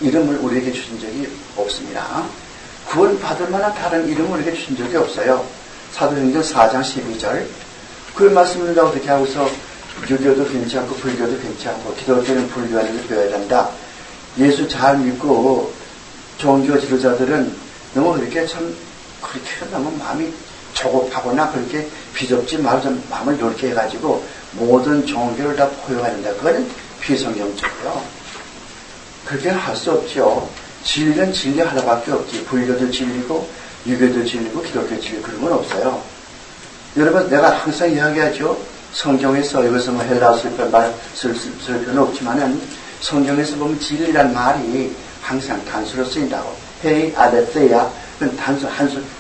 이름을 우리에게 주신 적이 없습니다. 구원 받을 만한 다른 이름을 우리에게 주신 적이 없어요. 사도행전 4장 12절. 그 말씀을 어떻게 하고서 유교도 괜찮고 불교도 괜찮고 기독교는 불교하는 걸 배워야 된다. 예수 잘 믿고 종교 지도자들은 너무 그렇게 너무 마음이 조급하거나 그렇게 비좁지 말고 좀 마음을 넓게 해가지고 모든 종교를 다 포용해야 된다. 그거는 비성경적이요. 그렇게 할 수 없죠. 진리는 진리 하나밖에 없지. 불교도 진리고 유교도 진리고 기독교 진리 그런 건 없어요. 여러분, 내가 항상 이야기하죠. 성경에서 이것은 헬라어 쓸 필요는 없지만은 성경에서 보면 진리란 말이 항상 단수로 쓰인다고. 헤이 아데세야 그건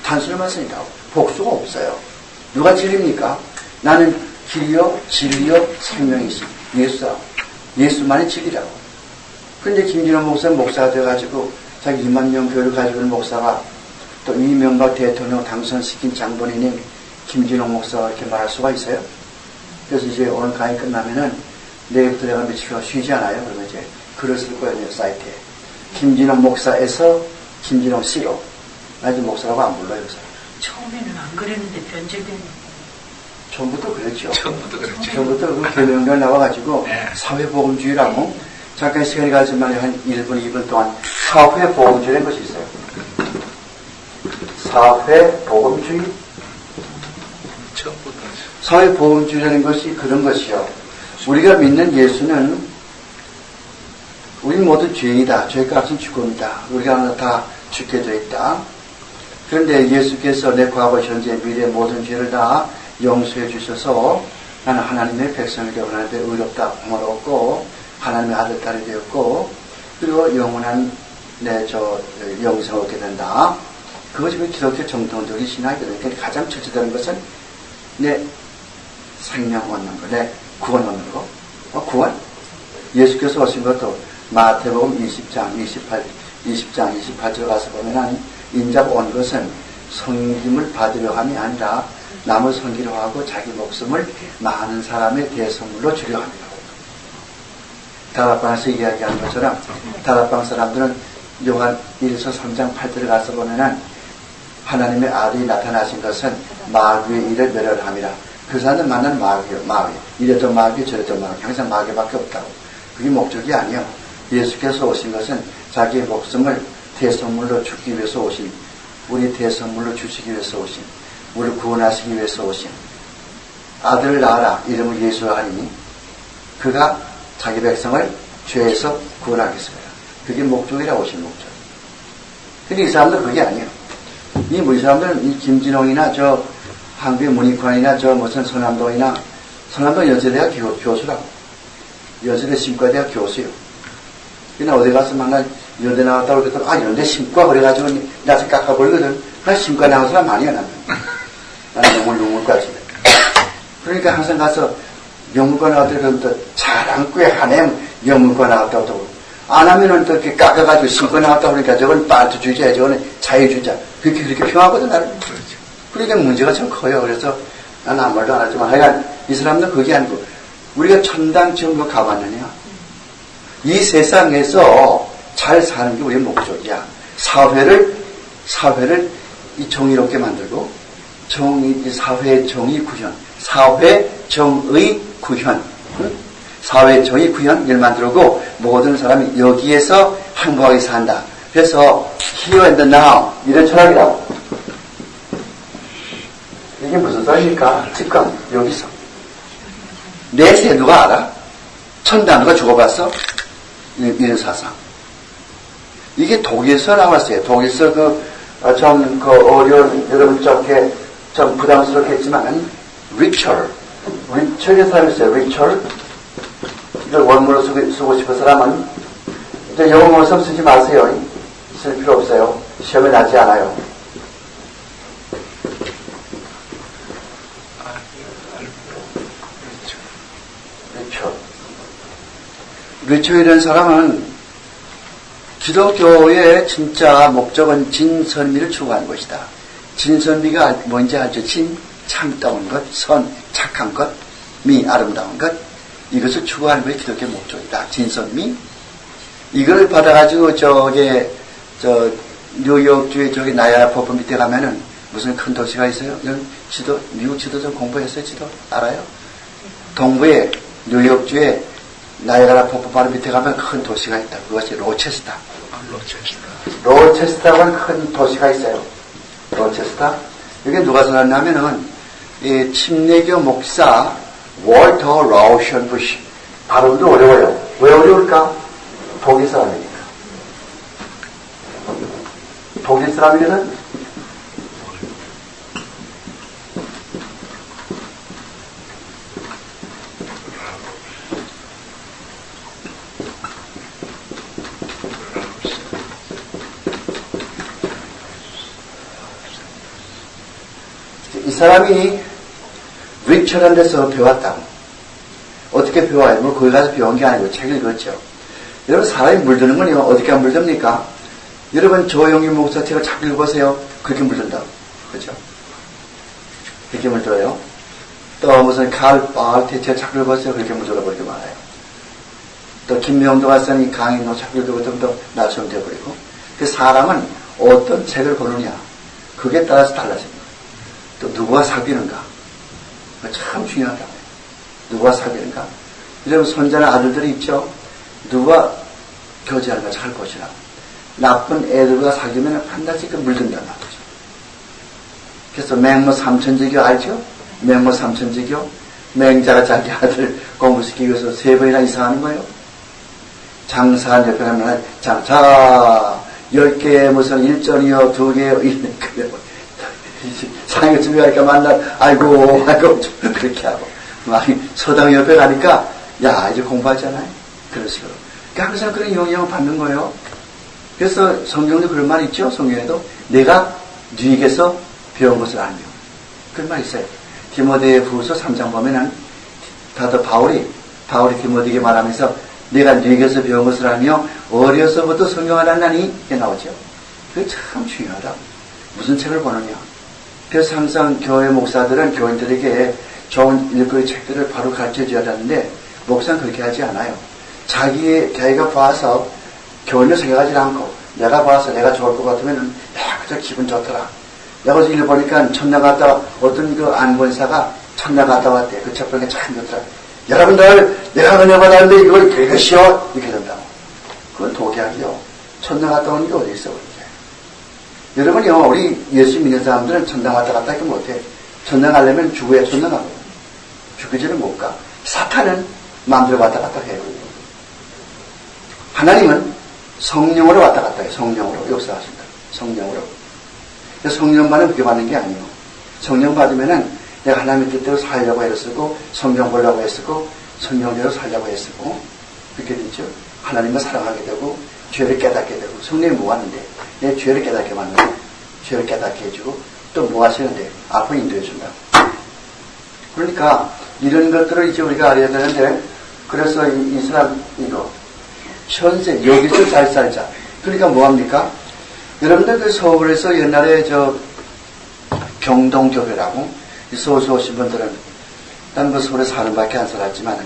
단수로만 쓰인다고. 복수가 없어요. 누가 진리입니까? 나는 길이요 진리요 생명이시 예수만이 진리라고. 근데 김진호 목사가 돼가지고 자기 2만 명 교회를 가지고 있는 목사가 또 이명박 대통령 당선시킨 장본인인 김진호 목사가 이렇게 말할 수가 있어요? 그래서 이제 오늘 강의 끝나면은 내일부터 내가 며칠 쉬지 않아요. 그러면 이제 글을 쓸 거예요. 사이트에. 김진호 목사에서 김진호 씨로. 나 이제 목사라고 안 불러요. 그래서. 처음에는 안 그랬는데 변제된. 처음부터 그랬죠. 처음부터 그 개명령 나와가지고 네. 사회보험주의라고 잠깐 시간이 가지만 한 1분, 2분 동안 사회보험주의라는 것이 있어요. 사회보험주의. 처음부터. 사회보험주의라는 것이 그런 것이요. 우리가 믿는 예수는 우리 모두 죄이다. 죄값은 죽음이다. 우리가 다 죽게 되어 있다. 그런데 예수께서 내 과거, 현재, 미래 모든 죄를 다 용서해 주셔서 나는 하나님의 백성이 되고 하나님의 의롭다 공을 얻고 하나님의 아들, 딸이 되었고 그리고 영원한 영생을 얻게 된다. 그것이 기독교 정통적인 신학이거든요. 그러니까 가장 첫째되는 것은 내 생명 얻는 거, 내 구원 얻는 거. 구원? 예수께서 오신 것도 마태복음 20장 28절 가서 보면은 인자가 온 것은 섬김을 받으려 함이 아니라 남을 섬기려 하고 자기 목숨을 많은 사람의 대선물로 주려 합니다. 다락방에서 이야기한 것처럼 다락방 사람들은 요한 1서 3장 8절에 가서 보면은 하나님의 아들이 나타나신 것은 마귀의 일을 멸하함이라. 그 사람들 만난 마귀. 이래도 마귀 저래도 마귀. 항상 마귀밖에 없다고. 그게 목적이 아니에요. 예수께서 오신 것은 자기의 목숨을 대선물로 주기 위해서 오신, 우리 대선물로 주시기 위해서 오신, 우리를 구원하시기 위해서 오신 아들을 낳아라 이름을 예수라 하니 그가 자기 백성을 죄에서 구원하겠습니다. 그게 목적이라고 오신 목적. 근데 이 사람들은 그게 아니에요. 이 사람들은 이 김진홍이나 저 한국의 문익환이나 저 무슨 서남동 연세대학 교수라고. 연세대 신과대학 교수요. 그냥 어디 가서 만날 연대 나왔다고 그랬더니 연대 신과 그래가지고 나서 깎아버리거든. 나 신과 나온 사람 아니야 나는. 나는 용물까지. 그러니까 항상 가서 영문과 나왔다 그러면 또 자랑꾸에 한해 영문과 나왔다고 또 안 하면은 또 이렇게 깎아가지고 신고 나왔다 그러니까 저건 빨투주의자, 저건 자유주의자. 그렇게 표하거든, 나는. 그렇죠. 그러니까 문제가 참 커요. 그래서 난 아무 말도 안 하지만 하여간 이 사람들은 그게 아니고 우리가 천당 지옥으로 가봤느냐? 이 세상에서 잘 사는 게 우리의 목적이야. 사회를 이 정의롭게 만들고 사회 정의 구현, 사회 정의 구현, 사회 정의 구현을 만들고 모든 사람이 여기에서 행복하게 산다. 그래서 here and now 이런 철학이라고. 이게 무슨 소리입니까? 지금 여기서 내 새 누가 알아? 천당 누가 죽어봤어? 이런 사상. 이게 독일서 나왔어요. 독일서 좀 어려운 여러분 좀 부담스럽겠지만 리처의 사람이 있어요. 리처. 이걸 원문으로 쓰고 싶은 사람은 이제 영어 좀 쓰지 마세요. 쓸 필요 없어요. 시험에 나지 않아요. 리처 이런 사람은 기독교의 진짜 목적은 진선미를 추구하는 것이다. 진선미가 뭔지 알죠? 진, 참다운 것, 선, 착한 것, 미, 아름다운 것. 이것을 추구하는 것이 기독교의 목적이다. 진선미. 이걸 받아가지고 뉴욕주의 나야라 법원 밑에 가면은 무슨 큰 도시가 있어요? 미국 지도 좀 공부했어요? 지도 알아요? 동부에 뉴욕주에 나야가라 폭포 바로 밑에 가면 큰 도시가 있다. 그것이 로체스터. 로체스터라고 하는 큰 도시가 있어요. 로체스터. 이게 누가 살았냐면은, 이 침례교 목사, 월터 라우션 부시. 발음도 어려워요. 왜 어려울까? 독일 사람이니까. 독일 사람이면은, 이 사람이 리처란 데서 배웠다. 어떻게 배워요? 뭐 거기 가서 배운 게 아니고 책을 읽었죠. 여러분 사람이 물드는 건 어떻게 안 물듭니까? 여러분 조영희 목사 책을 자꾸 읽어보세요. 그렇게 물든다고. 그렇죠? 그렇게 물들어요. 또 무슨 칼바르테 책 자꾸 읽어보세요. 그렇게 물들어버리고 말아요. 또 김명도 박사님 강의도 자꾸 읽어보면 좀 더 나처럼 되어버리고. 그 사람은 어떤 책을 보느냐 그게 따라서 달라집니다. 또 누구와 사귀는가? 참 중요하다. 누구와 사귀는가? 여러분 손자나 아들들이 있죠? 누가 교제하는가 잘 보시라. 나쁜 애들과 사귀면 반드시 물든단 말이죠. 그래서 맹모 삼천지교 알죠? 맹모 삼천지교? 맹자가 자기 아들 공부시키기 위해서 3번이나 이상하는 거예요. 장사한 옆에 하면 자 10개 무슨 1전이요 2개 상해 집에 가니까 아이고 그렇게 하고 막 서당 옆에 가니까 야 이제 공부하잖아요. 그런 식으로. 그러니까 항상 그런 영향을 받는 거예요. 그래서 성경도 그런 말 있죠. 성경에도 내가 네게서 배운 것을 알며 그런 말 있어요. 디모데후서 3장 보면은 다들 바울이 디모데에게 말하면서 내가 네게서 배운 것을 알며 어려서부터 성경을 알라니 이게 나오죠. 그게 참 중요하다. 무슨 책을 보느냐. 그래서 항상 교회 목사들은 교인들에게 좋은 일거리 책들을 바로 가르쳐줘야 하는데 목사는 그렇게 하지 않아요. 자기가 봐서 교인을 생각하지 않고 내가 봐서 내가 좋을 것 같으면은 야 그저 기분 좋더라. 내가 어제 일 보니까 천당 갔다 어떤 그 안본사가 천당 갔다 왔대. 그 책 보니까 참 좋더라. 여러분들 내가 은혜 받았는데 이걸 읽으시오 이렇게 된다고. 그건 독약이요. 천당 갔다 오는 게 어디 있어 그렇게. 여러분요 우리 예수 믿는 사람들은 천당 왔다 갔다 하기 못해. 천당 가려면 죽어야 천당 가고 죽기지는 못 가. 사탄은 마음대로 왔다 갔다 해요. 하나님은 성령으로 왔다 갔다 해요. 성령으로 역사하신다. 성령으로. 성령만은 그렇게 받는 게 아니에요. 성령 받으면은 내가 하나님의 뜻대로 살려고 애쓰고 성경 보려고 애쓰고 성령대로 살려고 애쓰고 그렇게 되죠. 하나님을 사랑하게 되고 죄를 깨닫게 되고 성령이 뭐 하는데 내 죄를 깨닫게 만들고 죄를 깨닫게 해주고 또 뭐 하시는데 앞으로 인도해 준다. 그러니까 이런 것들을 이제 우리가 알아야 되는데, 그래서 이 사람, 이거, 현세, 여기서 잘 살자. 그러니까 뭐합니까? 여러분들 그 서울에서 옛날에 경동교회라고, 서울에 오신 분들은, 난 그 서울에 사는 밖에 안 살았지만,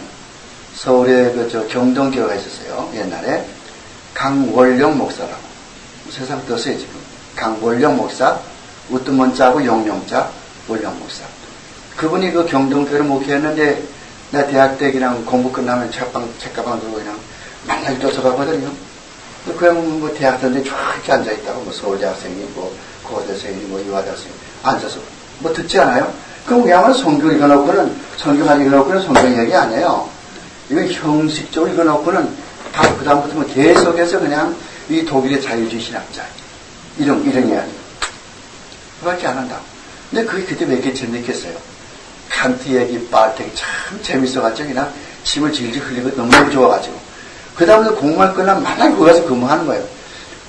서울에 경동교회가 있었어요. 옛날에. 강월령 목사라고. 세상 떴어요, 지금. 강월령 목사, 우뚜먼자하고 영령자, 월령 목사. 그분이 그 경동교회를 목회했는데, 나 대학 때 그냥 공부 끝나면 책가방 들고 그냥 만날 쫓아가거든요. 그냥 뭐 대학 때인데 쫙 앉아있다고, 뭐 서울대학생이, 뭐 고대생이, 뭐 유아대학생이 앉아서 뭐 듣지 않아요? 그럼 그야말로 성경 읽어놓고는, 성경 하나 읽어놓고는 성경 얘기 아니에요. 이건 형식적으로 읽어놓고는 다 그다음부터 뭐 계속해서 그냥 이 독일의 자유주의 신학자. 이런 이야기. 그밖에 안 한다. 근데 그게 그때 몇 개 재밌겠어요. 칸트 얘기, 빨텍이 참 재밌어가지고 그냥 침을 질질 흘리고 너무 좋아가지고. 그 다음에 공부할 거나 맨날 거기 가서 근무하는 거예요.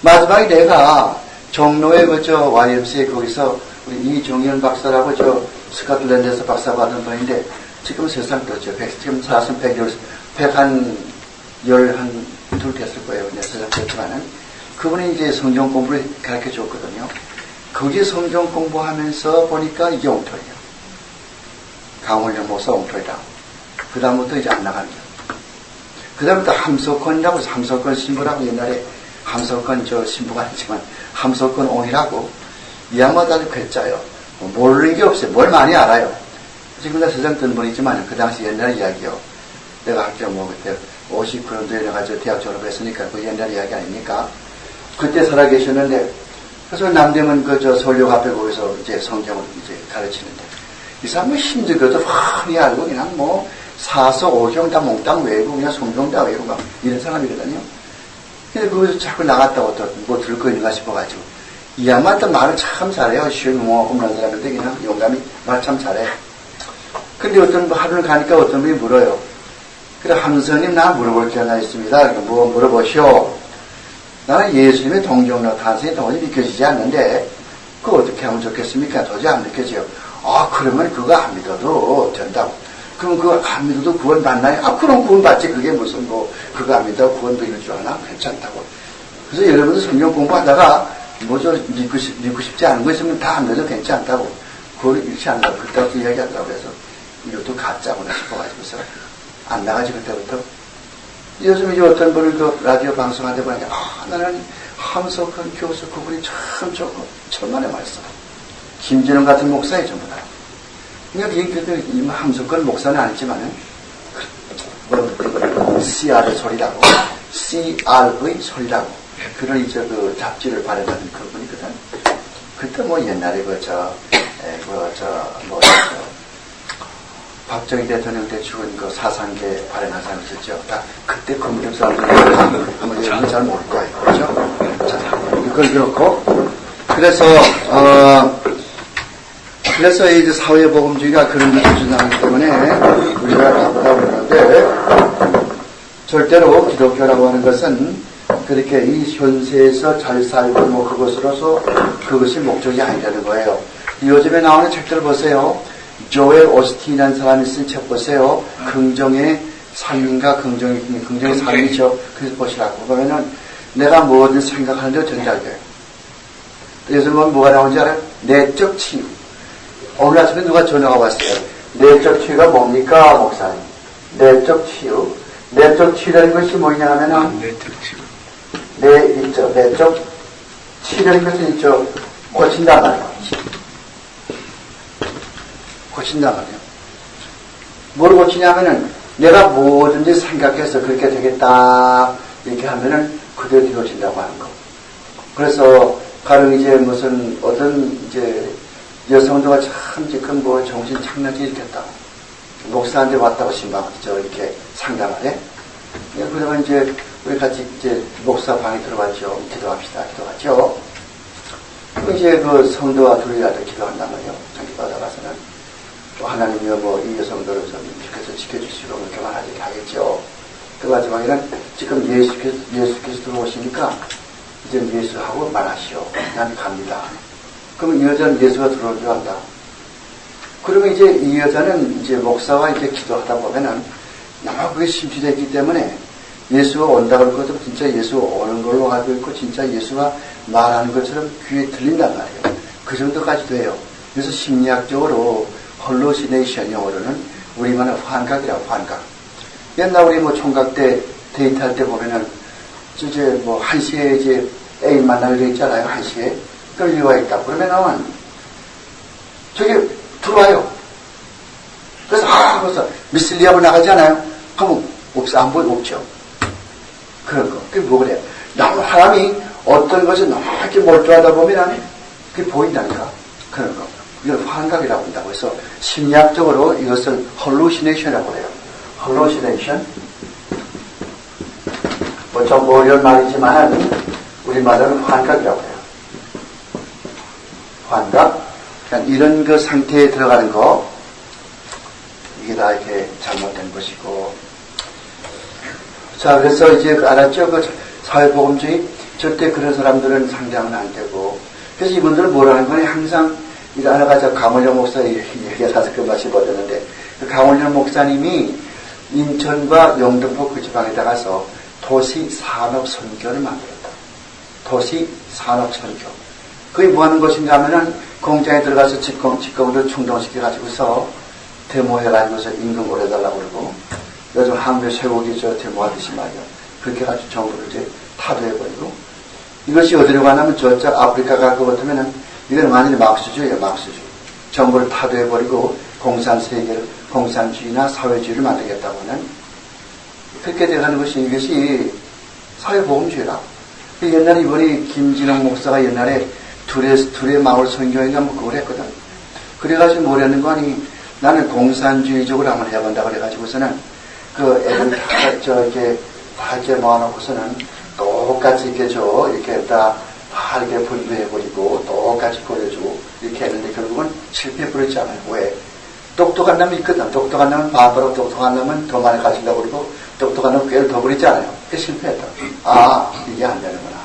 마지막에 내가 종로에 YMCA 거기서 우리 이종현 박사라고 스코틀랜드에서 박사 받은 분인데 지금 세상 떴죠. 지금 사실 112 됐을 거예요. 근데 세상 떴지만은 그분이 이제 성경 공부를 가르쳐 줬거든요. 거기에 성경 공부하면서 보니까 이게 엉터리예요. 강원령 목사 엉터리다. 그 다음부터 이제 안 나갑니다. 그 다음부터 함석헌이라고 해서 함석헌 신부라고 옛날에 함석헌 신부가 아니지만 함석헌 옹이라고 이 양반도 아주 괴짜요. 모르는 게 없어요. 뭘 많이 알아요. 지금 다 세상 뜬 분이지만 그 당시 옛날 이야기요. 내가 학교 그때 59년도에 내가 대학 졸업했으니까 그 옛날 이야기 아닙니까? 그때 살아 계셨는데 그래서 남대문 서울역 앞에 거기서 이제 성경을 이제 가르치는데 이 사람은 힘들거든 많이 알고 그냥 뭐 사서 오경 다 몽땅 외우고 그냥 성경 다 외우고 막 이런 사람이거든요. 근데 거기서 자꾸 나갔다고 또 뭐 들을 거 있는가 싶어가지고 이 양반 또 말을 참 잘해요. 쉬운 뭐 없는 사람인데 그냥 용감히 말 참 잘해. 근데 어떤 하루를 가니까 어떤 분이 물어요. 그래 함선님 나 물어볼 게 하나 있습니다. 그러니까 뭐 물어보시오. 나는 예수님의 동정로 탄생이 도저히 믿겨지지 않는데 그거 어떻게 하면 좋겠습니까? 도저히 안 믿겨져요. 아 그러면 그거 안 믿어도 된다고. 그럼 그거 안 믿어도 구원 받나요? 아 그럼 구원 받지. 그게 무슨 뭐 그거 안 믿어도 구원 받을 줄 아나? 괜찮다고. 그래서 여러분들 성경 공부하다가 뭐 믿고 싶지 않은 거 있으면 다 안 믿어도 괜찮다고. 그걸 잃지 않는다고. 그때부터 이야기한다고 해서 이것도 가짜구나 싶어가지고서 안 나가지 그때부터. 요즘 이제 어떤 분을 라디오 방송하다 보니까 나는 함석헌 교수 그분이 참 좋고 천만의 말씀. 김진영 같은 목사에 전부 다. 그러니까 함석헌 목사는 아니지만은 CR의 소리라고 CR의 소리라고 그런 이제 잡지를 발행하는 그분이거든. 그때 뭐 옛날에 박정희 대통령 때 죽은 사상계 발행한 사람 있었죠. 다 그때 검경 사람들이 아마 여러분 잘 모를 거예요. 그렇죠? 자, 그걸 그렇고 그래서 이제 사회보험주의가 그런 것을 주장하기 때문에 우리가 답답하고 그러는데 절대로 기독교라고 하는 것은 그렇게 이 현세에서 잘 살고 뭐 그것으로서 그것이 목적이 아니라는 거예요. 요즘에 나오는 책들 보세요. 조엘 오스틴이라는 사람이 쓴 책 보세요. 긍정의 삶인가 긍정의 삶이죠. 그래서 보시라고. 그러면은 내가 뭐든 생각하는 대로 된다고 해요. 요즘 뭐가 나오는지 알아요? 내적 치유. 오늘 아침에 누가 전화가 왔어요. 내적 치유가 뭡니까, 목사님? 내적 치유. 내적 치유라는 것이 뭐냐 하면은 내적 치유. 내적 치유라는 것은 있죠. 고친단 말이에요. 고친단 말이에요. 뭘 고치냐면은 내가 뭐든지 생각해서 그렇게 되겠다 이렇게 하면은 그대로 이루어진다고 하는 거. 그래서 가령 이제 무슨 어떤 이제 여성도가 참 지금 뭐 정신 착락이 일겠다. 목사한테 왔다고 이렇게 상담하네. 그러면 이제 우리 같이 이제 목사 방에 들어갔죠. 기도하죠. 이제 그 성도와 둘이 가서 기도한단 말이에요. 기도하다가서는 또 하나님이여 뭐 이 여성들을 좀 지켜주시고 그렇게만 하겠죠. 그 마지막에는 지금 예수께서 오시니까 이제 예수하고 말하시오. 난 갑니다. 그러면 이 여자는 예수가 들어오는 줄 안다. 그러면 이제 이 여자는 이제 목사와 이제 기도하다 보면은 너무 그게 심취되어 있기 때문에 예수가 온다고 할 것도 진짜 예수가 오는 걸로 알고 있고 진짜 예수가 말하는 것처럼 귀에 들린단 말이에요. 그 정도까지 돼요. 그래서 심리학적으로 헐루시네이션 영어로는 우리말은 환각이라고 환각. 옛날 우리 뭐 총각 때 데이트할 때 보면은 이제 뭐 1시에 이제 애인 만나기로 했잖아요. 1시에. 끌려와 있다. 그러면은 저기 들어와요. 그래서 그래서 미슬리하고 나가잖아요. 그러면 안 보여 없죠. 그런 거. 그게 뭐 그래요? 너무 사람이 어떤 것을 너무 이렇게 몰두하다 보면 그게 보인다니까. 그런 거. 이걸 환각이라고 한다고 해서 심리학적으로 이것을 헐루시네이션이라고 해요. 헐루시네이션. 뭐 좀 어려운 말이지만 우리말로는 환각이라고 해요. 환각. 그러니까 이런 그 상태에 들어가는 거 이게 다 이렇게 잘못된 것이고. 자, 그래서 이제 알았죠? 그 사회복음주의 절대 그런 사람들은 상대하면 안 되고. 그래서 이분들은 뭐라는 거니 항상 이거 하나가 저 강원영 목사 얘기가 다섯 번 같이 버렸는데 그 강원영 목사님이 인천과 영등포 그 지방에 나가서 도시 산업 선교를 만들었다. 도시 산업 선교. 그게 뭐 하는 것인가 하면은 공장에 들어가서 직공을 충동시켜가지고서 데모해가지고서 임금 올려달라고 그러고 요즘 한국의 쇠고기 저 데모하듯이 말이야. 그렇게 해가지고 정부를 이제 타도해버리고 이것이 어디로 가냐면 저쪽 아프리카 갈 것 같으면은 이건 완전히 막수주의예요. 막수주의. 정부를 타도해버리고 공산세계를 공산주의나 사회주의를 만들겠다고 하는 그렇게 돼가는 것이 이것이 사회보험주의라. 옛날에 이번에 김진홍 목사가 옛날에 둘의 마을 선교인가 뭐 그걸 했거든. 그래가지고 뭐라는 거 아니 나는 공산주의적으로 한번 해본다 그래가지고서는 그 애들 다 이렇게 모아놓고서는 똑같이 이렇게 이렇게 다 이렇게 분배해버리고 똑같이 보여주고 이렇게 했는데 결국은 실패해버렸잖아요. 왜? 똑똑한 놈이 있거든. 똑똑한 놈은 반바로 똑똑한 놈은 더 많이 가진다고 그러고 똑똑한 놈은 꾀를 더 부리잖아요. 그게 실패했다. 아, 이게 안 되는구나.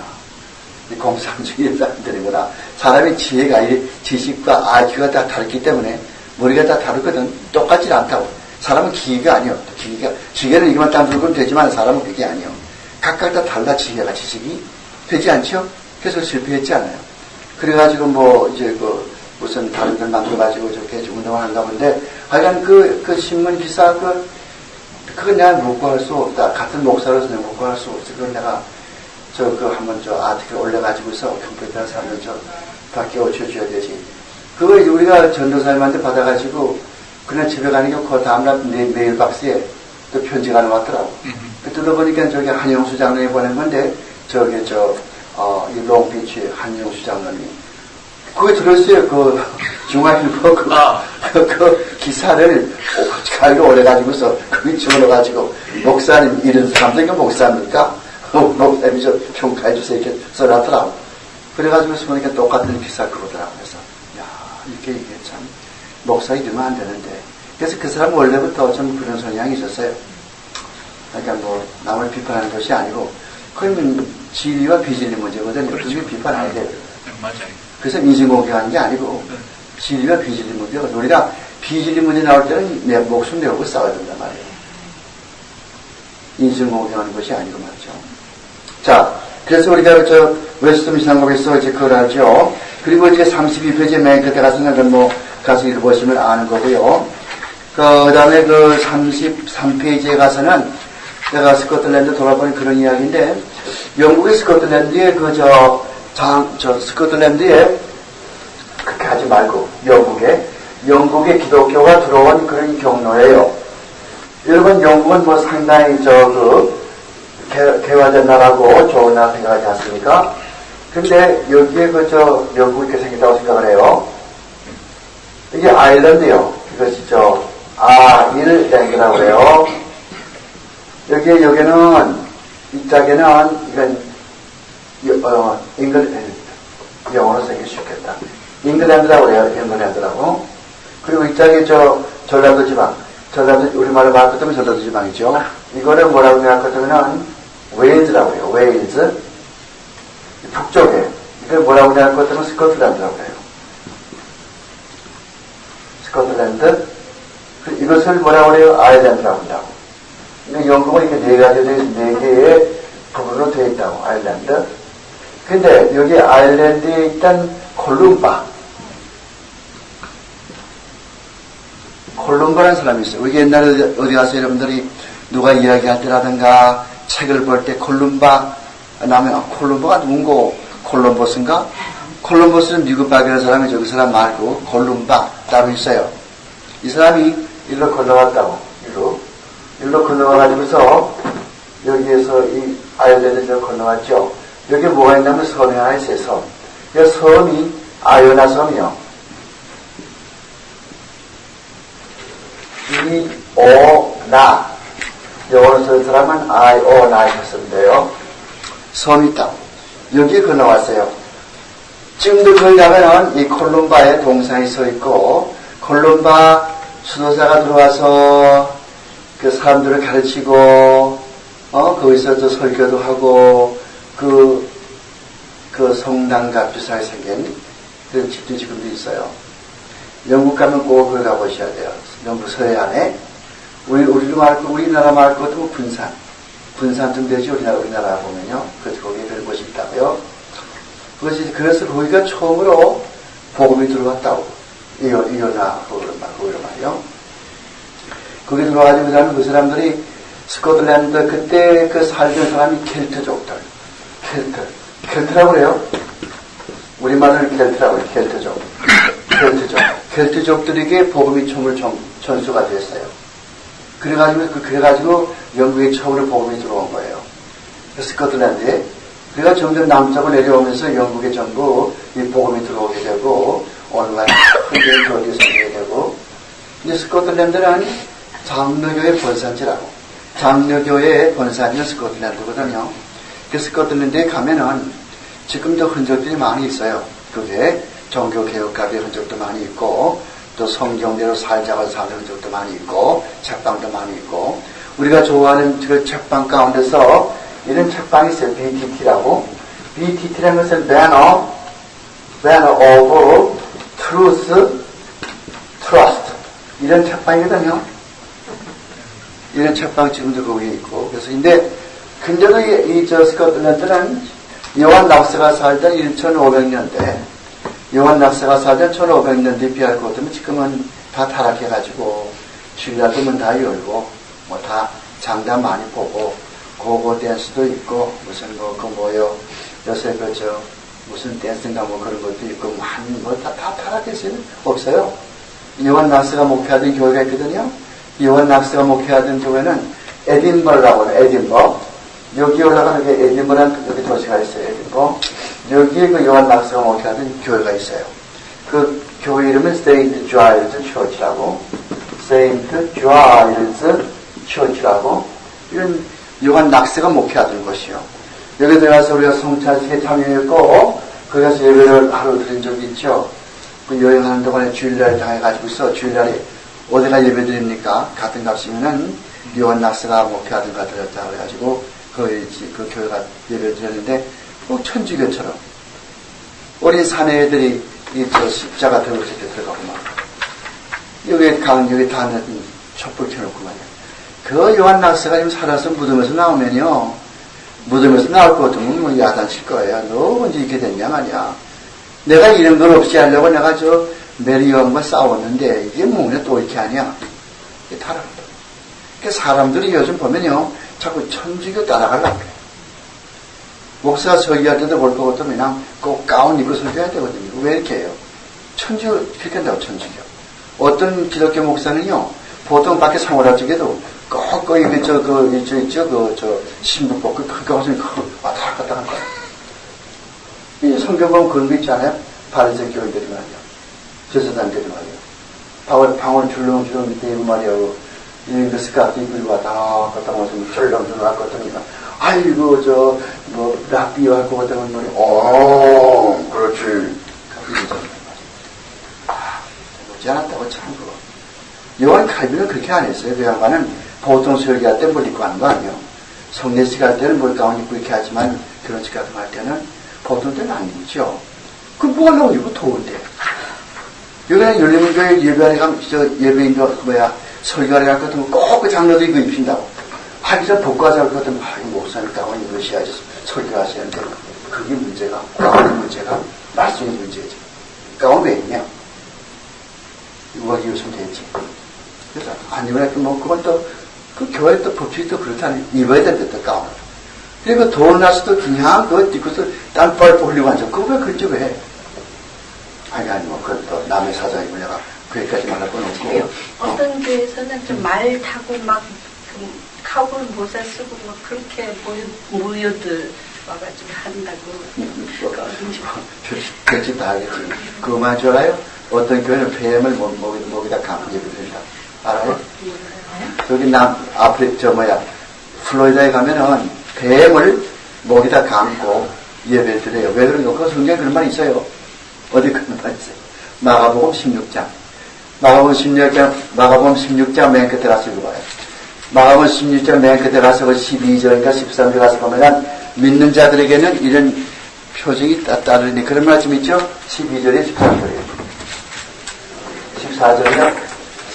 이 공산주의에서 안 되는구나. 사람의 지혜가, 지식과 IQ가 다 다르기 때문에 머리가 다 다르거든. 똑같지 않다고. 사람은 기계가 아니요. 기계는 이것만 딱 누르면 되지만 사람은 그게 아니요. 각각 다 달라 지혜가 지식이 되지 않죠? 그래서 실패했지 않아요. 그래가지고 뭐 이제 무슨 다른 걸 만들어가지고 저렇게 운동을 한가 본데 하여간 그 신문 기사 그건 내가 묵고할 수 없다. 같은 목사로서 내가 묵고할 수 없어. 그건 내가 한번 아티클 올려가지고서 컴퓨터 사람들 다 깨우쳐줘야 되지. 그거 이제 우리가 전도사님한테 받아가지고 그냥 집에 가는 게 그 다음날 메일 박스에 또 편지가 하나 왔더라고. 뜯어보니까 저기 한영수 장로이 보낸 건데 이 롱비치 한영수 장로님 그게 들었어요. 그 중앙일보 그 기사를 가지고 오래가지고서 그게 집어넣어가지고 목사님 이런 사람들이 목사입니까? 목사님이 좀 평가해주세요 이렇게 써놨더라고. 그래가지고 보니까 똑같은 기사 그러더라고. 그래서 야 이게 참 목사 이러면 안 되는데. 그래서 그 사람 원래부터 좀 그런 성향이 있었어요. 그러니까 뭐 남을 비판하는 것이 아니고 그러면 진리와 비진리 문제거든요. 그렇죠. 그게 비판 안 돼요. 맞아요. 그래서 인신공격하는 게 아니고 진리와 비진리 문제가 우리가 비진리 문제 나올 때는 내 목숨 내고 싸워야 된단 말이에요. 인신공격하는 것이 아니고 말이죠. 자, 그래서 우리가 웨스트민스터 상고에서 이제 그걸 하죠. 그리고 이제 32페이지 맨 끝에 가서는 가서 읽어보시면 아는 거고요. 그 다음에 33페이지에 가서는 내가 스코틀랜드 돌아보니 그런 이야기인데 영국의 스코틀랜드에 스코틀랜드에 그렇게 하지 말고 영국의 기독교가 들어온 그런 경로예요. 여러분 영국은 뭐 상당히 개화된 나라고 좋은 나라 생각하지 않습니까? 근데 여기에 영국이 이렇게 생겼다고 생각을 해요. 이게 아일랜드요. 이것이 아일랜드라고 해요. 여기는 이 짝에는 이건 영어로 쓰기 쉽겠다. 잉글랜드라고 해요. 잉글랜드라고. 그리고 이 짝에 전라도 지방. 우리말로 말 것같으면 전라도 지방이죠. 이거는 뭐라고 생각하면 웨일즈라고 해요. 웨일즈. 북쪽에. 이걸 뭐라고 생각할 것 같으면 스코틀랜드라고 해요. 스코틀랜드, 이것을 뭐라고 그래요? 아일랜드라고 한다고. 그러니까 영국은 이렇게 네 개의 부분으로 되어 있다고, 아일랜드. 근데 여기 아일랜드에 있던 콜룸바라는 사람이 있어요. 우리 옛날에 어디 가서 여러분들이 누가 이야기할 때라든가 책을 볼 때 콜룸바 나면 콜룸바가 누군고 콜럼버스인가? 콜럼버스는 미국 발견한 사람이 저기 사람 말고 콜룸바 따로 있어요. 이 사람이 일로 건너갔다고. 일로 건너가가지고서 여기에서 이 아일랜드를 건너갔죠. 여기 뭐가 있냐면 섬이 하나 있어요. 섬. 이 섬이 아이오나 섬이요. 이오나 영어로 쓰는 사람은 아이오나 했었는데요. 섬이 있다고. 여기에 건너왔어요. 지금도 거기 가면은 이 콜룸바의 동상이 서 있고, 콜룸바 수도사가 들어와서 그 사람들을 가르치고, 거기서 또 설교도 하고, 그 성당과 비슷하게 생긴 그런 집도 지금도 있어요. 영국 가면 꼭 그걸 가보셔야 돼요. 영국 서해안에. 우리나라 말 것도 뭐 분산 좀 되죠. 우리나라 보면요. 거기에 그런 곳이 있다고요. 그래서 거기가 처음으로 복음이 들어왔다고. 이어나, 거기로 말이요. 거기 들어와가지고 그 사람들이 스코틀랜드, 그때 그 살던 사람이 켈트족들. 켈트라고 그래요. 우리말로는 켈트라고 해요. 켈트족들에게 복음이 처음으로 전수가 됐어요. 그래가지고 영국에 처음으로 복음이 들어온 거예요. 스코틀랜드에. 그래가 점점 남쪽으로 내려오면서 영국에 전부 이 복음이 들어오게 되고, 오늘날 흔히 교회에 생기게 되고, 이제 스코틀랜드는 장로교의 본산지라고. 장로교의 본산이 스코틀랜드거든요. 그 스코틀랜드에 가면은 지금도 흔적들이 많이 있어요. 그게 종교개혁가의 흔적도 많이 있고, 또 성경대로 살자고 사는 흔적도 많이 있고, 책방도 많이 있고, 우리가 좋아하는 그 책방 가운데서 이런 책방이 있어요. BTT라고. BTT라는 것은 Banner of Truth, Trust. 이런 책방이거든요. 이런 책방 지금도 거기에 있고. 그래서, 근데도 저 스코틀랜드는 요한 낙서가 살던 1500년대, 요한 낙서가 살던 1500년대에 비할 것 같으면 지금은 다 타락해가지고, 주일날도 문 다 열고, 뭐 다 장단 많이 보고, 고고 댄스도 있고, 무슨 요새 무슨 댄스인가 그런 것도 있고, 다 타락했어요. 없어요. 요한 낙서가 목회하던 교회가 있거든요. 요한 낙서가 목회하던 교회는 에딘버라고 해요. 에딘버. 여기 올라가는 게 에딘버라는 여기 도시가 있어요. 에딘버. 여기에 그 요한 낙서가 목회하던 교회가 있어요. 그 교회 이름은 세인트 주아일즈 처치라고. 세인트 주아일즈 처치라고. 이런 요한 낙서가 목회하던 곳이요. 여기 들어가서 우리가 성찬식에 참여했고, 거기 가서 예배를 하루 드린 적이 있죠. 그 여행하는 동안에 주일날 당해가지고서 주일날에 어디가 예배 드립니까? 같은 값이면은 요한 낙서가 목회하던 가 들었다 그래가지고 그 교회가 예배 드렸는데 꼭 천주교처럼 어린 사내애들이 십자가 들고 있을 때 들어가고 막 여기 강력이 다 촛불 켜놓고 말이야. 그 요한 낙서가 지금 살아서 무덤에서 나오면요. 무덤에서 나올 것 같으면 뭐 야단칠 거예요. 너 언제 이렇게 됐냐 말이야. 내가 이런 걸 없이 하려고 내가 메리 요한과 싸웠는데 이게 뭐냐 또 이렇게 하냐. 이게 타락한다. 그러니까 사람들이 요즘 보면요. 자꾸 천주교 따라가려고 그래. 목사가 설교할 때도 볼 것 같으면 그냥 꼭 가운 입고 설교해야 되거든요. 왜 이렇게 해요? 천주교 그렇게 한다고 천주교. 어떤 기독교 목사는요. 보통 밖에 생활할 적에도 꼭 이게 신부 뽑고 그거 가서 왔다 갔다 한 거야. 이 성경 보면 그런 거 있잖아요. 바리새 교회들이 말이야. 제사장들이 말이야. 방울 줄렁줄렁 밑에 입고 말이야. 이 스카트 입고 왔다 갔다 하면서 철렁철렁 왔거든요. 아이고 랍비어 할 것 같다는 말이야. 그렇지. 그러지 않았다고 참 그거. 요한 칼빈은 그렇게 안 했어요. 그 양반은 보통 설교할 때 뭘 입고 하는 거 아니에요. 성례식 할 때는 뭘 가운 입고 이렇게 하지만 결혼식 같은 거 할 때는 보통 때는 안 입죠. 그 뭐 하려고 입고 더운데. 여기는 열린교회 예배하러 가면, 예배인도, 설교하러 갈 것 같으면 꼭 그 장로들이 이거 입힌다고. 하기 전 복과자 할 것 같으면, 이 목사님 가만 입으셔야지 설교하시는데, 그게 문제가, 가운의 문제가, 말씀의 문제지. 가운 왜 있냐? 누가 입으면 되지. 그래서, 안 입으니까 뭐, 그건 또, 그 교회 또 법칙이 또 그렇다니. 입어야 되는데, 또 가운을. 그리고 돈 나서도 그냥 그거 딛고서 땀빨 흘리고 앉아. 그거 왜 그랬지, 왜? 아니, 뭐, 그건 또 남의 사정이 문제가 거기까지 말할 건 없고. 어떤 교회에서는 좀 말 타고 막, 카우볼 모자 쓰고 막 그렇게 모여들 와가지고 한다고. 그렇지, 다 하겠지. 그거만 좋아요? 어떤 교회는 뱀을 목에다 감고 예배를 한다. 알아요? 저기 플로리다에 가면은 뱀을 목에다 감고 예배를 드려요. 왜 그런가? 그 성경에 그런 말이 있어요. 어디 그런 말이 있어요. 마가복음 16장. 마가복음 16장 맨 끝에 가서 읽어봐요. 마가복음 16장 맨 끝에 가서 12절인가 13절 가서 보면은 믿는 자들에게는 이런 표징이 따르니 그런 말씀 있죠? 12절에 13절이에요. 14절이야?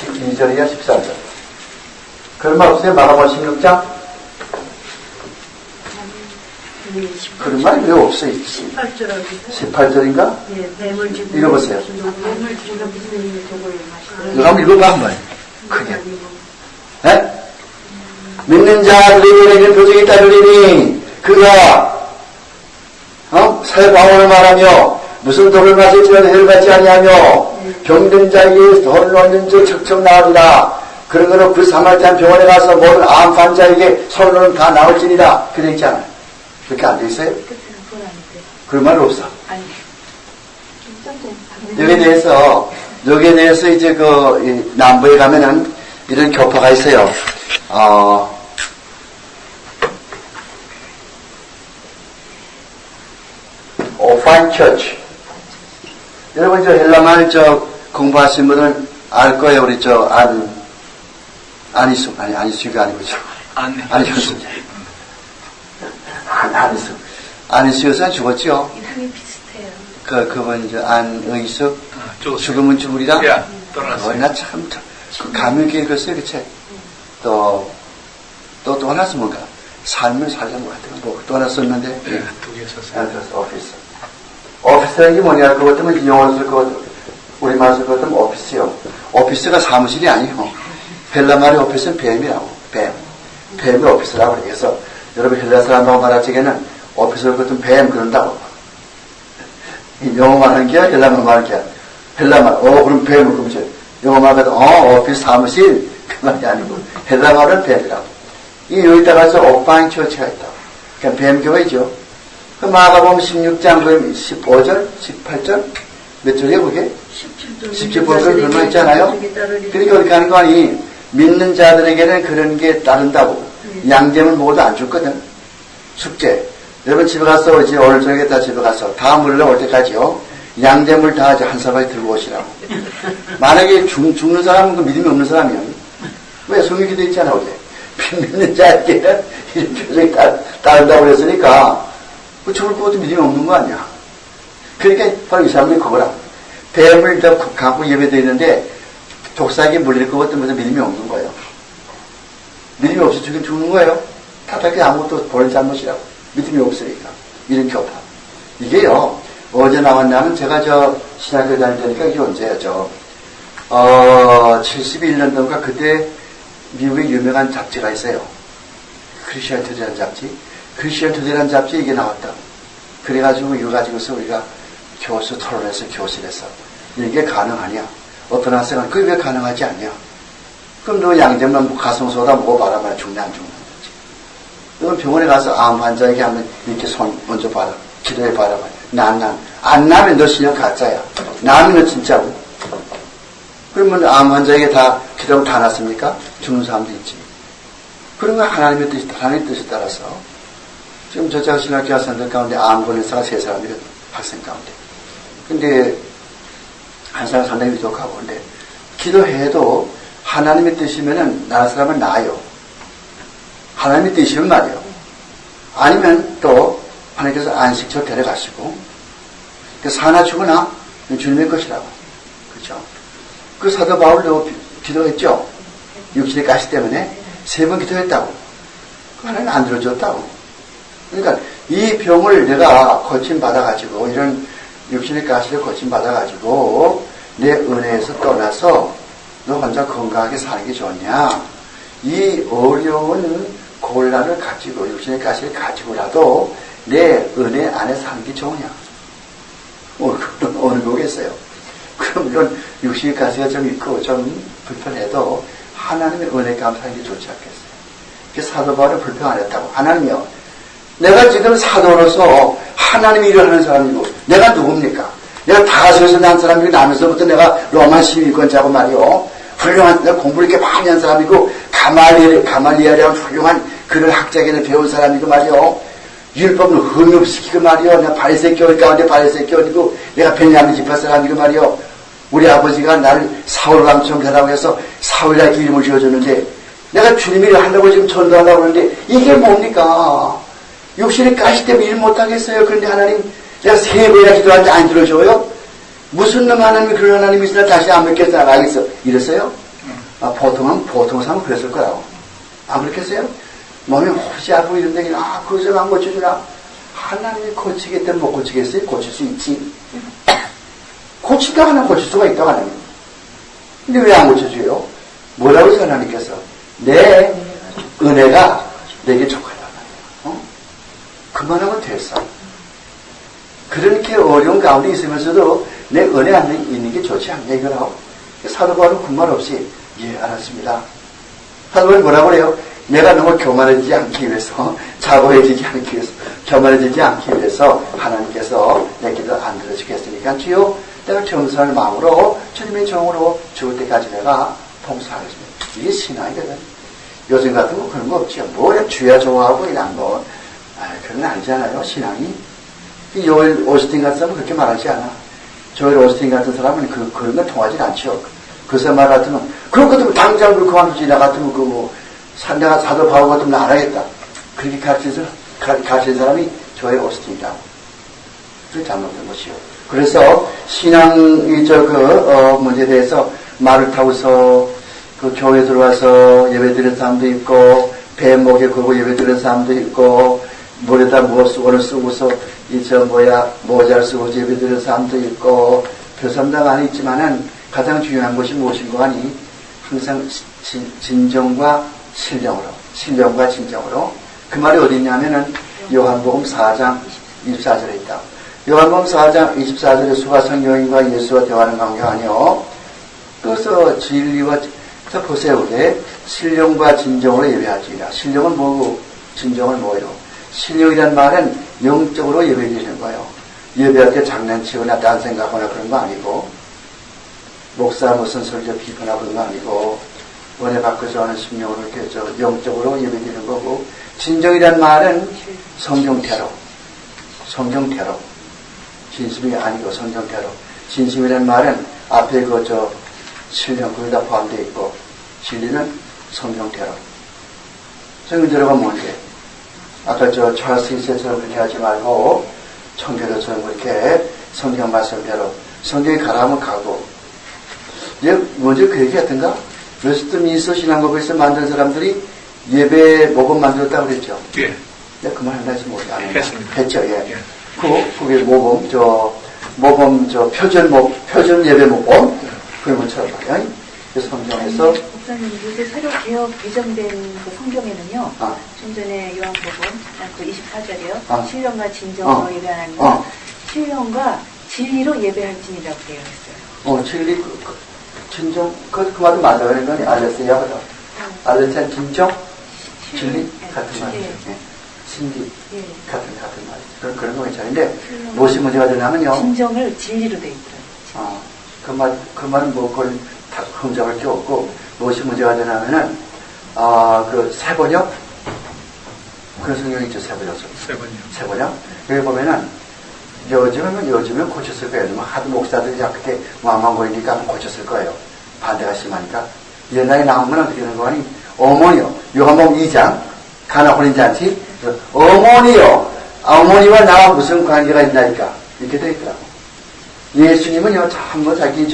12절이야? 13절. 그런 말 없어요? 마가복음 16장? 그런 말이 왜 없어요? 18절인가? 예, 뱀을 지금 읽어보세요. 뱀을 지금 무슨 도구를 마시더라고요. 이거 한번 읽어봐, 한번. 크게. 네? 믿는 자들에게는 표징이 따르리니, 그가, 새 방언을 말하며, 무슨 돌을 마실지라도 해를 받지 아니하며, 병든 자에게 돌을 놓는 줄 척척 나으리라. 그러므로 그 사마리안 병원에 가서 모든 암 환자에게 손으로는 다 나올지니라. 그래 있잖아요. 그렇게 안 돼 있어요? 그런 말 없어. 아니. 여기에 대해서 이제 남부에 가면은 이런 교파가 있어요. 오판 처치. 여러분 헬라말 공부하신 분들은 알 거예요. 우리 안희수가 아니고 안희수. 안희수 여사는 죽었죠? 이름이 비슷해요. 그분 안의수? 죽으면 죽으리라? 예, 떠났어요. 나 참, 감명있게 읽었어요, 그 책. 또 하나 쓰면가? 삶을 살려는 것 같아요. 또 하나 썼는데. 예, 2개 썼어요. 오피스라는 게 뭐냐? 그것 때문에 영어로 쓸 것, 우리말 쓸 것 같으면 오피스요. 오피스가 사무실이 아니에요. 헬라말의 오피스는 뱀이라고. 뱀이 오피스라고 그래서 여러분 헬라 사람하고 말할 적에는 오피스를 같은 뱀 그런다고. 영어만 하는 게 헬라말 말하는 게 헬라말, 그럼 뱀을 그러면 영어만 해도 오피스 사무실 그 말이 아니고 헬라말은 뱀이라고. 여기다 가서 오파인 처치가 있다고. 그러니까 뱀교회죠. 그 마가복음 16장 15절, 18절 몇 절이에요 그게? 17절 그런 거 있잖아요. 그러니까 어떻게 하는 거 아니? 믿는 자들에게는 그런 게 따른다고. 양념을 먹어도 안 줬거든. 숙제. 여러분 집에 가서 이제 오늘 저녁에 다 집에 가서 다 물러올 때까지요. 양념을 다 이제 한 사발에 들고 오시라고. 만약에 죽는 사람은 그 믿음이 없는 사람이야. 왜? 성경에 되어 있잖아 어제. 믿는 자에게는 이런 표정이 따른다고 그랬으니까 그 죽을 것도 믿음이 없는 거 아니야. 그러니까 바로 이 사람들이 그거라. 뱀을 더 갖고 예배되어 있는데 독사에게 물릴 것 같은 무슨 믿음이 없는 거예요. 믿음이 없이 죽는 거예요. 타닥히 아무것도 본인 잘못이라고. 믿음이 없으니까. 이런 교파. 이게요, 어제 나왔냐면 제가 신학교 다닐 때니까 이게 언제요? 71년도인가 그때 미국에 유명한 잡지가 있어요. 크리스천 투데이라는 잡지. 크리스천 투데이라는 잡지에 이게 나왔다. 그래가지고 이거 가지고서 우리가 교수 토론해서 교실에서 이게 가능하냐? 어떤 학생은 그게 왜 가능하지 않냐? 그럼 너 양념만 가성소다 먹어봐라 말이야. 죽냐 안 죽냐. 너 병원에 가서 암 환자에게 하면 이렇게 손 먼저 봐라. 기도해봐라 말이야. 안 나면 너 신령 가짜야. 나면 너 진짜고. 그러면 암 환자에게 다 기도하면 다 났습니까? 죽는 사람도 있지. 그런 건 하나님의 뜻에 따라서 지금 저자가 신학교 학생들 가운데 암 걸린사가 3사람이거든. 학생 가운데. 근데 한 사람 상당히 부족하고 근데 기도해도 하나님의 뜻이면은 나라 사람은 나아요. 하나님의 뜻이면 말이에요. 아니면 또 하나님께서 안식처 데려가시고 사나 죽으나 주님의 것이라고. 그렇죠? 그렇죠? 그 사도 바울도 기도했죠. 육신의 가시 때문에 3번 기도했다고. 하나님 안 들어줬다고. 그러니까 이 병을 내가 고침받아가지고, 이런 육신의 가시를 고침받아가지고 내 은혜에서 떠나서 너 혼자 건강하게 사는 게 좋냐? 이 어려운 곤란을 가지고, 육신의 가시를 가지고라도 내 은혜 안에 사는 게 좋으냐? 어느 거겠어요? 그럼 이런 육신의 가시가 좀 있고 좀 불편해도 하나님의 은혜 감사하는 게 좋지 않겠어요? 그래서 사도 바울은 불평 안 했다고. 하나님이요, 내가 지금 사도로서 하나님이 일을 하는 사람이고, 내가 누굽니까? 내가 다소에서 난 사람이고, 나면서부터 내가 로마 시민권자고 말이요. 훌륭한, 내가 공부를 이렇게 많이 한 사람이고, 가말리엘이라는 훌륭한 그런 학자에게 배운 사람이고 말이요. 율법을 흥업시키고 말이요. 내가 바리새인 교회 가운데 바리새인 교회이고, 내가 베냐민 지파 사람이고 말이요. 우리 아버지가 나를 사울왕처럼 되라고 해서 사울이라는 이름을 지어줬는데, 내가 주님이 하려고 지금 전도하려고 하는데, 이게 뭡니까? 육신의 가시 때문에 일 못하겠어요. 그런데 하나님, 내가 3번이나 기도하는데 안 들어줘요? 무슨 놈 하나님이 그런 하나님이 있으나 다시 안 믿겠어? 알겠어? 이랬어요? 보통 사람은 그랬을 거라고. 안 그렇겠어요? 몸이 혹시 아프고 이런데, 그거 좀 안 고쳐주나? 하나님이 고치겠다면 못 고치겠어요? 고칠 수 있지. 고치다가 하나 고칠 수가 있다고 하나님. 근데 왜 안 고쳐줘요? 뭐라고 해서 하나님께서? 내 은혜가 내게 족하다. 그만하면 됐어. 그렇게 어려운 가운데 있으면서도 내 은혜 안에 있는 게 좋지 않냐 이거라고. 사도 바울은 그 말 없이 예 알았습니다. 사도 바울은 뭐라고 그래요? 내가 너무 교만해지지 않기 위해서, 자고해지지 않기 위해서, 교만해지지 않기 위해서 하나님께서 내 기도 안 들어주겠으니까 주여 내가 겸손한 마음으로 주님의 종으로 죽을 때까지 내가 봉사하겠습니다. 이게 신앙이거든. 요즘 같은 거 그런 거 없죠. 뭐야 주야 좋아하고 이런 거. 그런 거 아니잖아요, 신앙이. 요엘 오스틴 같은 사람은 그렇게 말하지 않아. 조엘 오스틴 같은 사람은 그런 건 통하지 않죠. 그 사람 말 같으면, 그런 것도 당장 그 그만두지, 나 같으면 내가 사도 바울 같으면 나 안 하겠다. 그렇게 가르친 사람이 조엘 오스틴이라고. 그게 잘못된 것이요. 그래서 신앙의 문제에 대해서 말을 타고서 그 교회 들어와서 예배 드리는 사람도 있고, 배 목에 걸고 예배 드리는 사람도 있고, 물에다 수건을 쓰고서 모자를 쓰고 예배 드리는 사람도 있고, 교삼당 안에 있지만은 가장 중요한 것이 무엇인가 하니, 항상 진정과 진정으로. 그 말이 어디 있냐면은, 요한복음 4장 24절에 있다. 요한복음 4장 24절에 수가성여인과 예수와 대화하는 관계가 아니요. 그래서 진리와, 보세요. 신령과 진정으로 예배하지라. 신령은 뭐고, 진정은 뭐예요? 신령이란 말은 영적으로 예배드리는 거예요. 예배할 때 장난치거나 딴 생각하거나 그런 거 아니고, 목사 무슨 설교 비판하고 그런 거 아니고, 은혜 받고 좋아하는 심령으로 이렇게 영적으로 예배드리는 거고, 진정이란 말은 성경태로. 진심이 아니고 성경태로. 진심이란 말은 앞에 신령 거기 다 포함되어 있고, 진리는 성경태로. 성경태로가 뭔데? 아까 찰스 이세처럼 그렇게 하지 말고, 청교도처럼 그렇게 성경 말씀대로, 성경이 가라면 가고, 먼저 그 얘기 같은가? 웨스트민스터 신앙법에서 만든 사람들이 예배 모범 만들었다고 그랬죠? 예. 내가 그 말 한다 해서 뭐, 안 했습니다. 했죠, 예. 그게 모범, 표준 예배 모범? 그런 것처럼 말이야. 그래서 성경에서. 목사님, 요새 새로 개혁 개정된 그 성경에는요, 좀 전에 요한복음, 그 24절이요. 신령과 진정으로 예배하는 거, 신령과 진리로 예배할지니라고 되어 있어요. 진리, 진정, 그 말도 맞아요. 그러니까 알레스야거든. 알레스야 진정, 진리 같은 말이죠. 신비 같은 말이죠. 그런 거 괜찮은데 무엇이 문제가 되냐면요. 진정을 진리로 돼 있더라고요. 그 말은 그걸 다 흥정할 게 없고 무엇이 문제가 되냐면은 그 세번역 그런 성경이 있죠. 세번역. 여기 보면은 요즘은 고쳤을 거예요. 하도 목사들이 그렇게 망망거리니까 고쳤을 거예요. 반대가 심하니까. 옛날에 나오면 어떻게 되는 거니? 어머니요. 요한복음 2장 가나 혼인 잔치. 어머니요. 어머니와 나와 무슨 관계가 있나니까. 이렇게 되어 있더라고. 예수님은요, 자기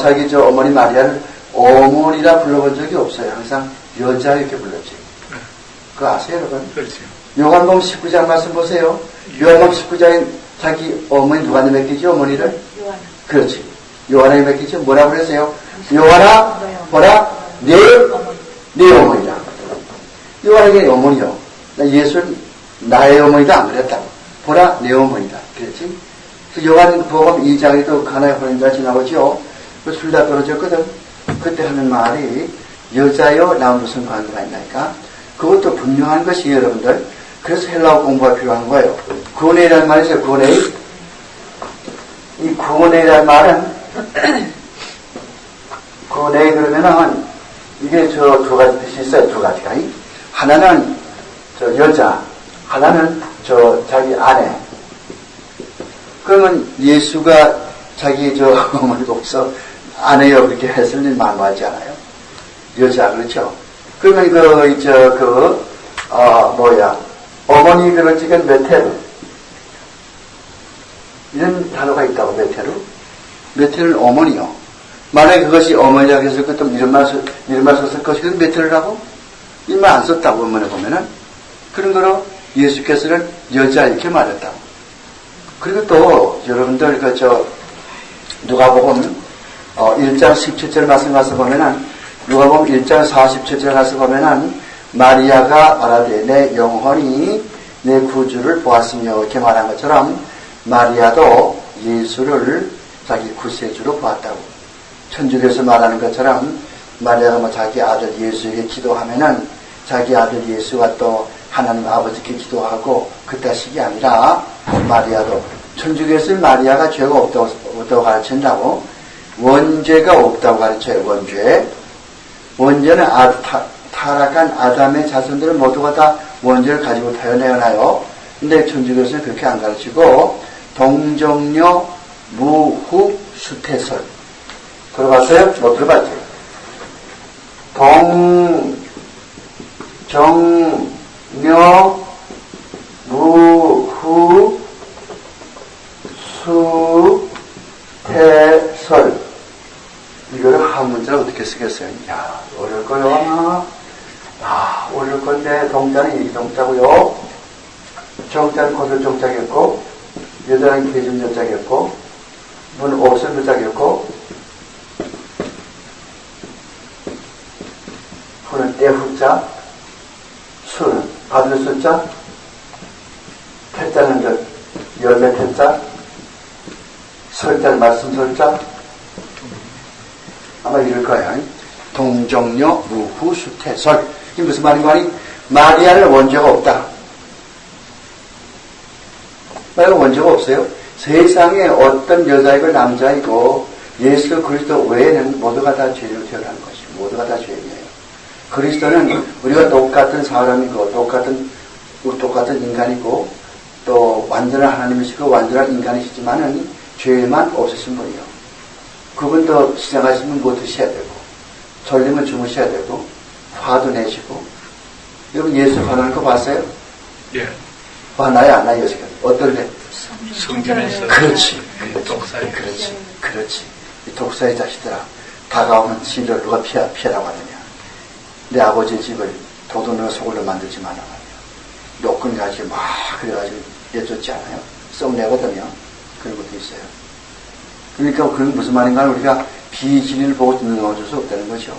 자기 어머니 마리아를 어머니라 불러본 적이 없어요. 항상 여자 이렇게 불렀지. 그거 아세요, 여러분? 그렇죠. 요한복음 19장 말씀 보세요. 요한복음 19장에 자기 어머니 누구한테 맡기지, 어머니를? 요한. 그렇지. 요한에게 맡기지. 뭐라고 그러세요? 요한아, 보라, 내 어머니다. 요한에게 어머니요. 예수는 나의 어머니다 안 그랬다고. 보라, 내 어머니다. 그랬지? 요한복음 2장에도 가나의 혼인자 지나오죠. 술 다 떨어졌거든. 그때 하는 말이 여자여 나 무슨 관계가 있나니까. 그것도 분명한 것이 여러분들. 그래서 헬라어 공부가 필요한 거예요. 구원이라는 말이 있어요. 구원이. 이 구원이라는 말은 구원이 그러면은 이게 두 가지 뜻이 있어요. 두 가지가. 하나는 여자, 하나는 자기 아내. 그러면 예수가 자기 어머니 보고서 아내여 그렇게 했을 일 만무하지 않아요? 여자, 그렇죠? 그러면 어머니 그런지는 메테르. 이런 단어가 있다고, 메테르. 메테르는 어머니요. 만약에 그것이 어머니라고 해서 또 이런 말 썼을 것이 그 메테르라고? 이 말 안 썼다고, 어머니 보면은. 그런 거로 예수께서는 여자 이렇게 말했다고. 그리고 또, 여러분들, 누가복음, 1장 17절 말씀 가서 보면은, 누가복음 1장 47절 가서 보면은, 마리아가 말하되 내 영혼이 내 구주를 보았으며 이렇게 말한 것처럼 마리아도 예수를 자기 구세주로 보았다고. 천주교에서 말하는 것처럼 마리아가 자기 아들 예수에게 기도하면은 자기 아들 예수가 또 하나님 아버지께 기도하고 그따식이 아니라 마리아도 천주교에서 마리아가 죄가 없다고 가르친다고. 원죄가 없다고 가르쳐요. 원죄는 타락한 아담의 자손들은 모두가 다 원죄를 가지고 태어나요. 근데 천주교에서는 그렇게 안 가르치고 동정녀 무후 수태설 들어봤어요? 못 들어봤죠? 동정녀 무후 수태설 이거를 한문자로 어떻게 쓰겠어요? 야, 어려울 거요, 아마. 어려울 건데, 동자는 이 동자고요. 정자는 고슬 정자겠고, 여자는 계중 여자겠고, 문 옷을 여자겠고, 후는 때후자, 수는 받을 수자, 태자는 열매 태자, 설자는 말씀 설자, 아마 이럴 거야. 동정녀 무후 수태설. 이게 무슨 말인가? 마리아는 원죄가 없다. 마리아는 원죄가 없어요. 세상에 어떤 여자이고 남자이고 예수 그리스도 외에는 모두가 다 죄로 태어난 것이고 모두가 다 죄인이에요. 그리스도는 우리가 똑같은 사람이고 똑같은 인간이고 또 완전한 하나님이시고 완전한 인간이시지만은 죄만 없으신 분이요. 그분도 시작하시면 뭐 드셔야 되고, 졸리면 주무셔야 되고, 화도 내시고. 여러분 예수 화나는 거 봤어요? 예. 화나요, 안 나요, 요새는? 어떨래? 성전에서. 그렇지. 독사의. 그렇지. 이 독사의 자식들아, 다가오는 진리를 누가 피하라고 하느냐. 내 아버지의 집을 도둑놈의 소굴로 만들지 마라 말이야. 욕근 가지고 막 그래가지고 내쫓지 않아요? 썩내거든요. 그런 것도 있어요. 그러니까 그건 무슨 말인가 하면 우리가 비진리를 보고 넘어질 수 없다는 거죠.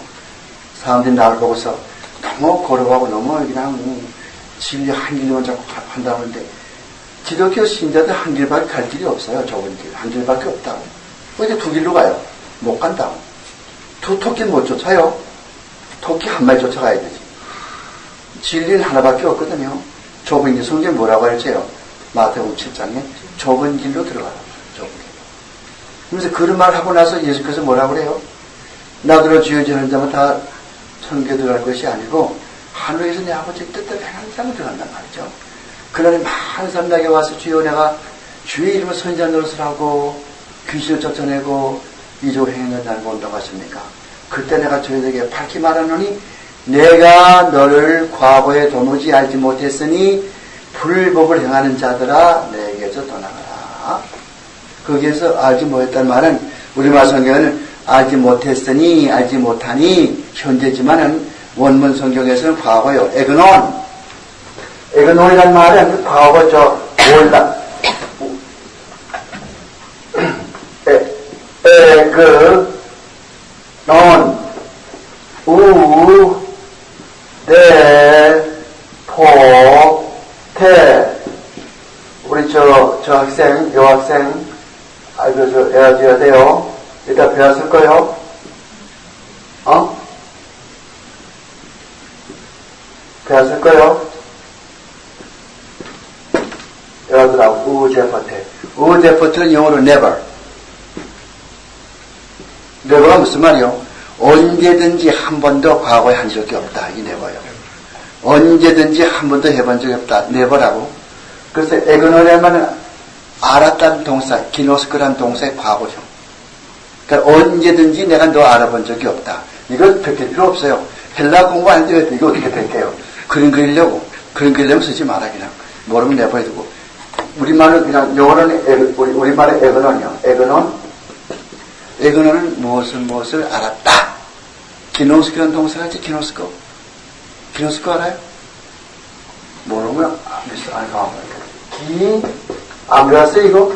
사람들이 나를 보고서 너무 거룩하고 너무 그냥 진리 한 길만 자꾸 한다고 하는데 기독교 신자들 한 길밖에 갈 길이 없어요. 좁은 길. 한 길밖에 없다고. 이제 두 길로 가요. 못 간다고. 토끼는 못 쫓아요. 토끼 한 마리 쫓아가야 되지. 진리는 하나밖에 없거든요. 좁은 길. 성경에 뭐라고 할지요? 마태복음 7장에 좁은 길로 들어가라. 좁은 길. 그래서 그런 말 하고 나서 예수께서 뭐라고 그래요? 나더러 주여 지는 자면 다 천국에 들어갈 것이 아니고 하늘에서 내 아버지의 뜻대로 행하는 자만 들어간단 말이죠. 그날에 많은 사람 나에게 와서 주여 내가 주의 이름으로 선지자 노릇을 하고 귀신을 쫓아내고 이조 행위를 나를 본다고 하십니까? 그때 내가 저희들에게 밝히 말하노니 내가 너를 과거에 도무지 알지 못했으니 불법을 행하는 자들아 내게서 떠나가라. 거기에서 알지 못했다는 말은 우리말 성경에는 알지 못하니 현재지만은 원문 성경에서는 과거요. 에그논이란 말은 과거죠. 몰라. 우리 여학생, 아이고, 애아줘야 돼요. 이따 배웠을 거요. 배웠을 거요. 여러분하고 우제퍼트는 영어로 never. never가 무슨 말이요? 언제든지 한 번도 과거에 한 적이 없다. 이 never요. 언제든지 한 번도 해본 적이 없다. never라고. 그래서 에그노라는 말은 알았다는 동사, 기노스크라는 동사의 과거죠. 그러니까 언제든지 내가 너 알아본 적이 없다. 이거 베낄 필요 없어요. 헬라 공부하는데 이거 어떻게 베껴요? 그림 그리려면 쓰지 마라. 그냥 모르면 내버려두고. 우리말은 그냥 영어로는 우리말의 에그논이요. 에그논은 무엇을 알았다. 기노스크라는 동사가 있지. 기노스크 알아요? 모르면 안 배웠어 이거?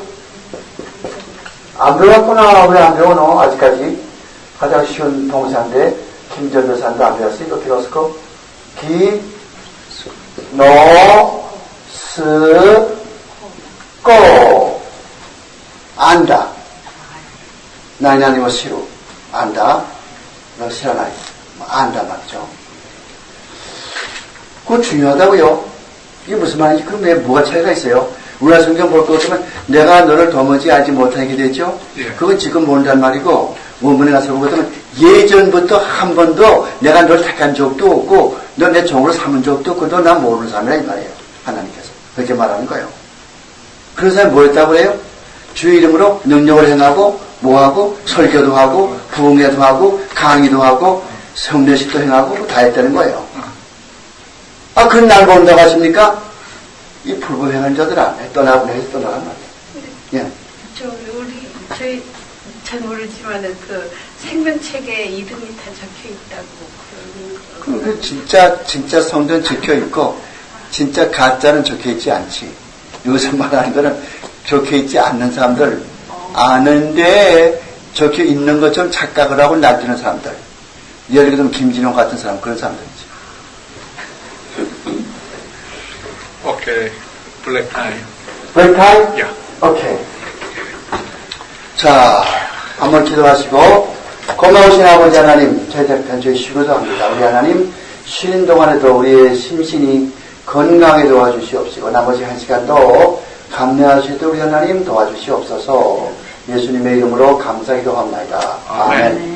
안 배웠구나. 왜 안 배워너? 아직까지 가장 쉬운 동사인데 김전도사도 안 배웠어 이거? 기노스크 안다. 나이 아니면 시로 안다. 너 시라나이 안다 말이죠. 그거 중요하다고요. 이게 무슨 말인지 그럼 왜 뭐가 차이가 있어요? 우리나라 성경 볼 것 같으면 내가 너를 도무지 알지 못하게 되죠. 예. 그건 지금 모른단 말이고 원문에 가서 보거든 예전부터 한 번도 내가 널 택한 적도 없고 너 내 종으로 삼은 적도 없고 너 난 모르는 사람이라 이 말이에요. 하나님께서 그렇게 말하는 거예요. 그런 사람이 뭐 했다고 그래요? 주의 이름으로 능력을 행하고 뭐하고 설교도 하고 부흥회도 하고 강의도 하고 성례식도 행하고 다 했다는 거예요. 그건 날 모른다고 하십니까? 이 불법행한 자들 안에 떠나란 말이에요. 예. 저희 잘 모르지만은 그 생명책에 이름이 다 적혀 있다고 그 진짜 성전 적혀 있고 진짜 가짜는 적혀 있지 않지. 요새 말하는 거는 적혀 있지 않는 사람들 아는데 적혀 있는 것처럼 착각을 하고 날뛰는 사람들. 예를 들면 김진용 같은 사람 그런 사람들이지. 오케이. 블랙 타임. 블랙 타임? 야. 오케이. 자, 한번 기도하시고 고마우신 아버지 하나님, 저희 쉬고도 합니다. 우리 하나님 쉬는 동안에도 우리의 심신이 건강에 도와주시옵시고 나머지 한 시간도 감내하시도록 우리 하나님 도와주시옵소서. 예수님의 이름으로 감사기도합니다. 아멘.